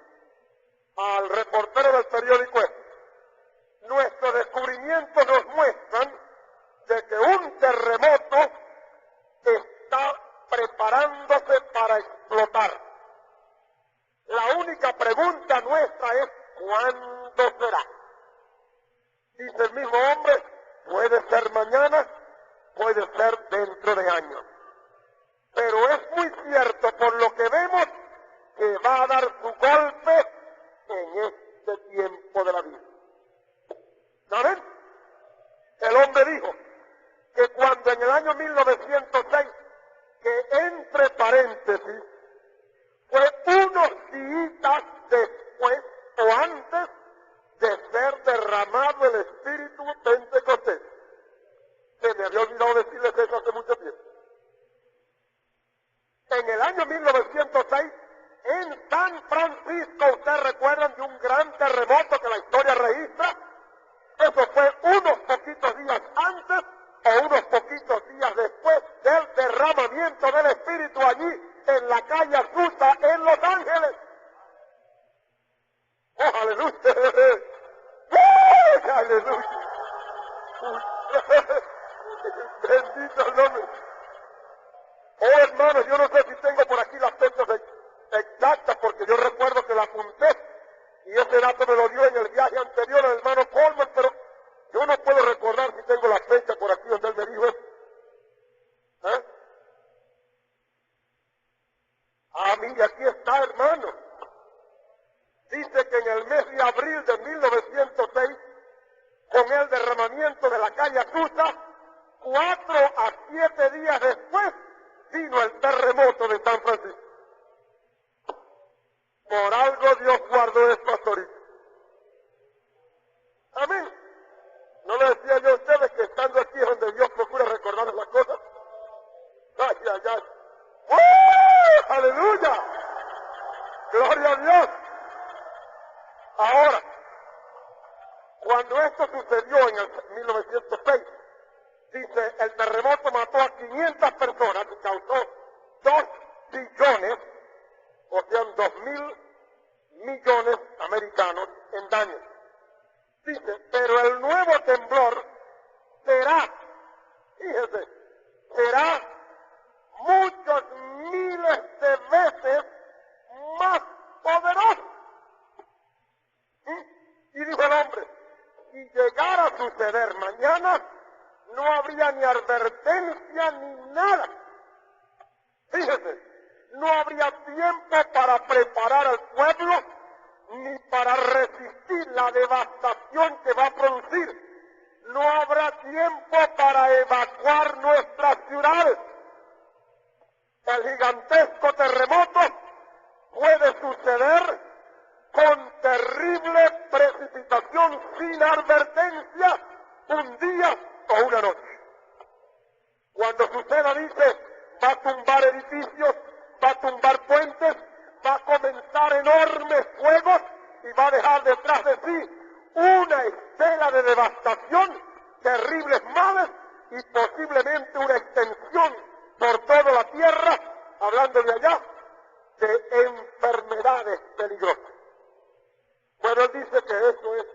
al reportero del periódico este: nuestros descubrimientos nos muestran de que un terremoto está preparándose para explotar. La única pregunta nuestra es ¿cuándo será? Dice el mismo hombre, puede ser mañana, puede ser dentro de años. Pero es muy cierto por lo que vemos que va a dar su golpe en este tiempo de la vida. ¿Saben? El hombre dijo que cuando en el año 1906, que entre paréntesis, fue unos días después o antes de ser derramado el Espíritu Pentecostés. Se me había olvidado decirles eso hace mucho tiempo. En el año 1906, en San Francisco, ustedes recuerdan de un gran terremoto que la historia registra. Eso fue unos poquitos días antes o unos poquitos días después del derramamiento del Espíritu allí en la calle Azusa en Los Ángeles. ¡Oh, aleluya! ¡Oh, aleluya! Bendito el nombre. ¡Oh, hermanos, yo no sé si tengo por aquí las fechas exactas, porque yo recuerdo que la apunté, y ese dato me lo dio en el viaje anterior el hermano Coleman, pero yo no puedo recordar si tengo la fecha por aquí donde él me dijo eso. ¿Eh? Ah, mire, aquí está, hermano. Dice que en el mes de abril de 1906, con el derramamiento de la calle Azusa, 4 a 7 días después, vino el terremoto de San Francisco. Por algo Dios guardó esto hasta ahorita. Amén. ¿No le decía yo a ustedes que estando aquí es donde Dios procura recordar las cosas? ¡Ay, ay, ay! ¡Oh! ¡Aleluya! ¡Gloria a Dios! Ahora, cuando esto sucedió en el 1906, dice, el terremoto mató a 500 personas y causó 2 billones, o sea, 2.000 millones americanos en daños. Dice, pero el nuevo temblor será, fíjese, será muchos miles de veces más poderoso. Y dijo el hombre, si llegara a suceder mañana, no habría ni advertencia ni nada. Fíjese, no habría tiempo para preparar al pueblo ni para resistir la devastación que va a producir. No habrá tiempo para evacuar nuestras ciudades. El gigantesco terremoto puede suceder con terrible precipitación sin advertencia un día o una noche. Cuando suceda, dice, va a tumbar edificios, va a tumbar puentes, va a comenzar enormes fuegos y va a dejar detrás de sí una estela de devastación, terribles males y posiblemente una extensión por toda la tierra, hablando de allá, de enfermedades peligrosas. Bueno, él dice que eso es,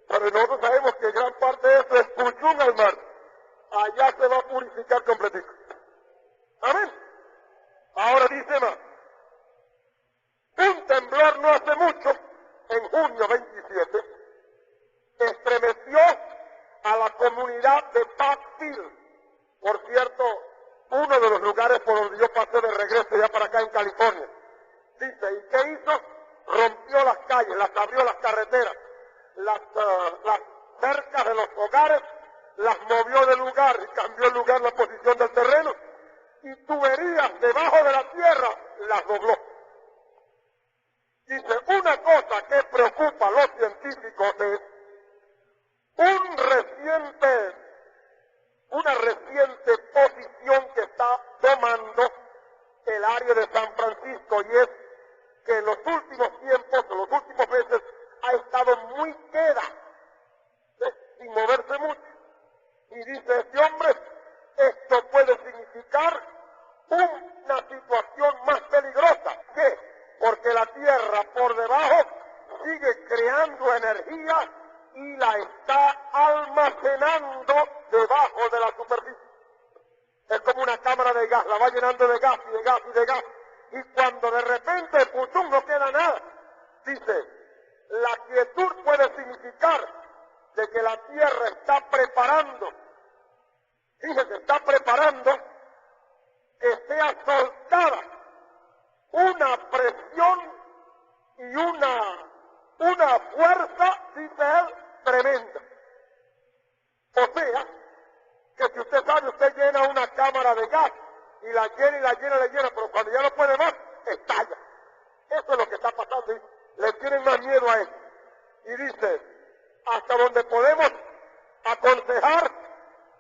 pero nosotros sabemos que gran parte de eso es puchún al mar. Allá se va a purificar completito. Amén. Ahora dice más. Un temblor no hace mucho, en junio 27, estremeció a la comunidad de Patfield. Por cierto, uno de los lugares por donde yo pasé de regreso ya para acá en California. Dice, ¿y qué hizo? Rompió las calles, las abrió las carreteras, las cercas de los hogares, las movió de lugar y cambió el lugar, la posición del terreno, y tuberías debajo de la tierra las dobló. Dice, una cosa que preocupa a los científicos es una reciente posición que está tomando el área de San Francisco, y es que en los últimos tiempos, en los últimos meses, ha estado muy queda, sin moverse mucho. Y dice este hombre, esto puede significar una situación más peligrosa. ¿Qué? Porque la tierra por debajo sigue creando energía y la está almacenando debajo de la superficie. Es como una cámara de gas, la va llenando de gas y de gas y de gas. Y cuando de repente, putum, no queda nada, dice, la quietud puede significar de que la tierra está preparando, fíjese, está preparando que sea soltada una presión y una fuerza, dice él, tremenda. O sea, que si usted sabe, usted llena una cámara de gas y la llena y la llena y la llena, pero cuando ya no puede más, estalla. Eso es lo que está pasando y le tienen más miedo a eso. Y dice, hasta donde podemos aconsejar,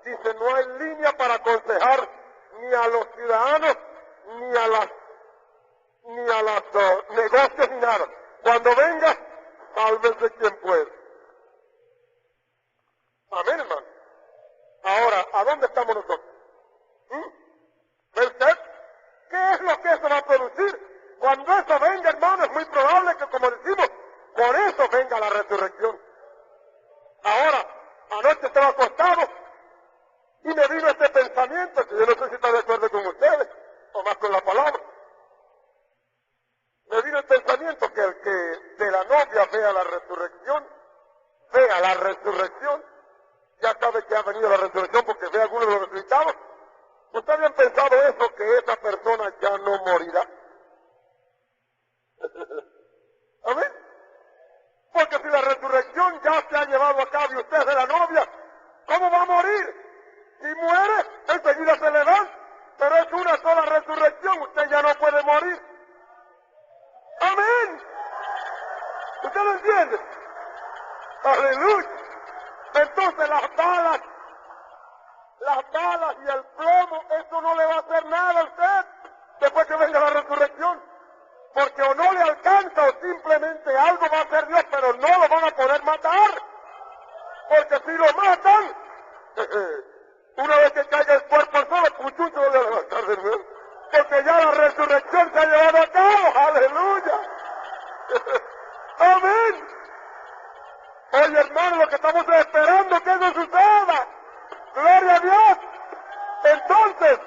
dice, no hay línea para aconsejar ni a los ciudadanos, ni a los negocios, ni nada. Cuando venga, sálvense quien puede. Amén, hermano. Ahora, ¿a dónde estamos nosotros? ¿Ve usted? ¿Qué es lo que eso va a producir? Cuando eso venga, hermano, es muy probable que, como decimos, por eso venga la resurrección. Ahora, anoche estaba acostado y me vino este pensamiento, que yo no sé si está de acuerdo con ustedes, o nomás con la palabra. Me vino el pensamiento que el que de la novia vea la resurrección, ya sabe que ha venido la resurrección porque ve a algunos de los resucitados. ¿Ustedes habían pensado eso, que esa persona ya no morirá? ¿Amén? Porque si la resurrección ya se ha llevado a cabo y usted es de la novia, ¿cómo va a morir? Si muere, enseguida se levanta, pero es una sola resurrección, usted ya no puede morir. ¡Amén! ¿Usted lo entiende? ¡Aleluya! Entonces las balas y el plomo, eso no le va a hacer nada a usted después que venga la resurrección. Porque o no le alcanza o simplemente algo va a hacer Dios, pero no lo van a poder matar. Porque si lo matan, una vez que caiga el cuerpo al suelo, puchucho lo voy a levantar de nuevo. Porque ya la resurrección se ha llevado a cabo. ¡Aleluya! ¡Amén! Oye, hermano, lo que estamos esperando que eso suceda. ¡Gloria a Dios! Entonces,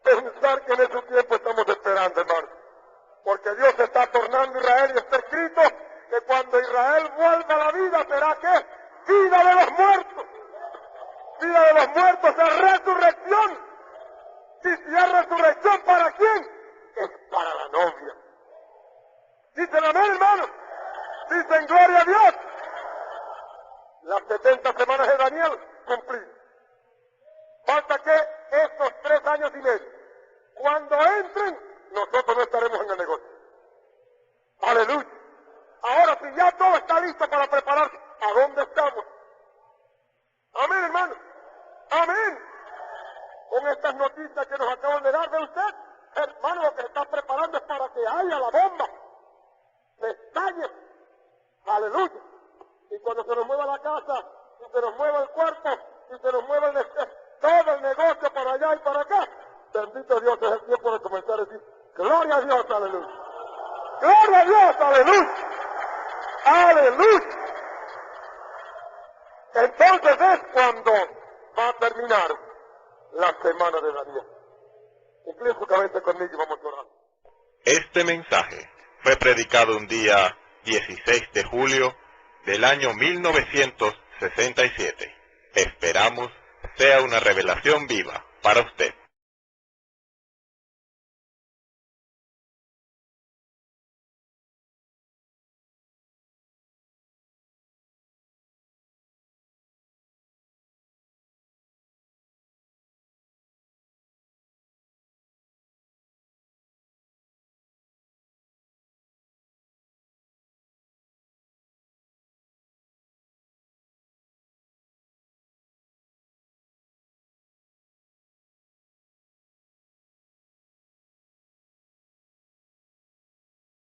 pensar que en ese tiempo estamos esperando, hermano. Porque Dios se está tornando a Israel y está escrito que cuando Israel vuelva a la vida, ¿será qué? Vida de los muertos. Vida de los muertos es resurrección. Y si es resurrección, ¿para quién? Es para la novia. Dicen amén, hermano. Dicen gloria a Dios. Las 70 semanas de Daniel cumplidas. Falta que estos 3 años y medio, cuando entren, nosotros no estaremos en el negocio. Aleluya. Ahora, si ya todo está listo para prepararse, ¿a dónde estamos? Amén, hermano. Amén. Con estas noticias que nos acaban de dar de usted, hermano, lo que se está preparando es para que haya la bomba. Se estalle. Aleluya. Y cuando se nos mueva la casa, y se nos mueva el cuerpo, y se nos mueva todo el negocio para allá y para acá, bendito Dios, es el tiempo de comenzar a decir, gloria a Dios, aleluya. Gloria a Dios, aleluya. Aleluya. Entonces es cuando va a terminar la semana de Daniel. Incline su cabeza conmigo y vamos a orar. Este mensaje fue predicado un día 16 de julio del año 1967. Esperamos sea una revelación viva para usted.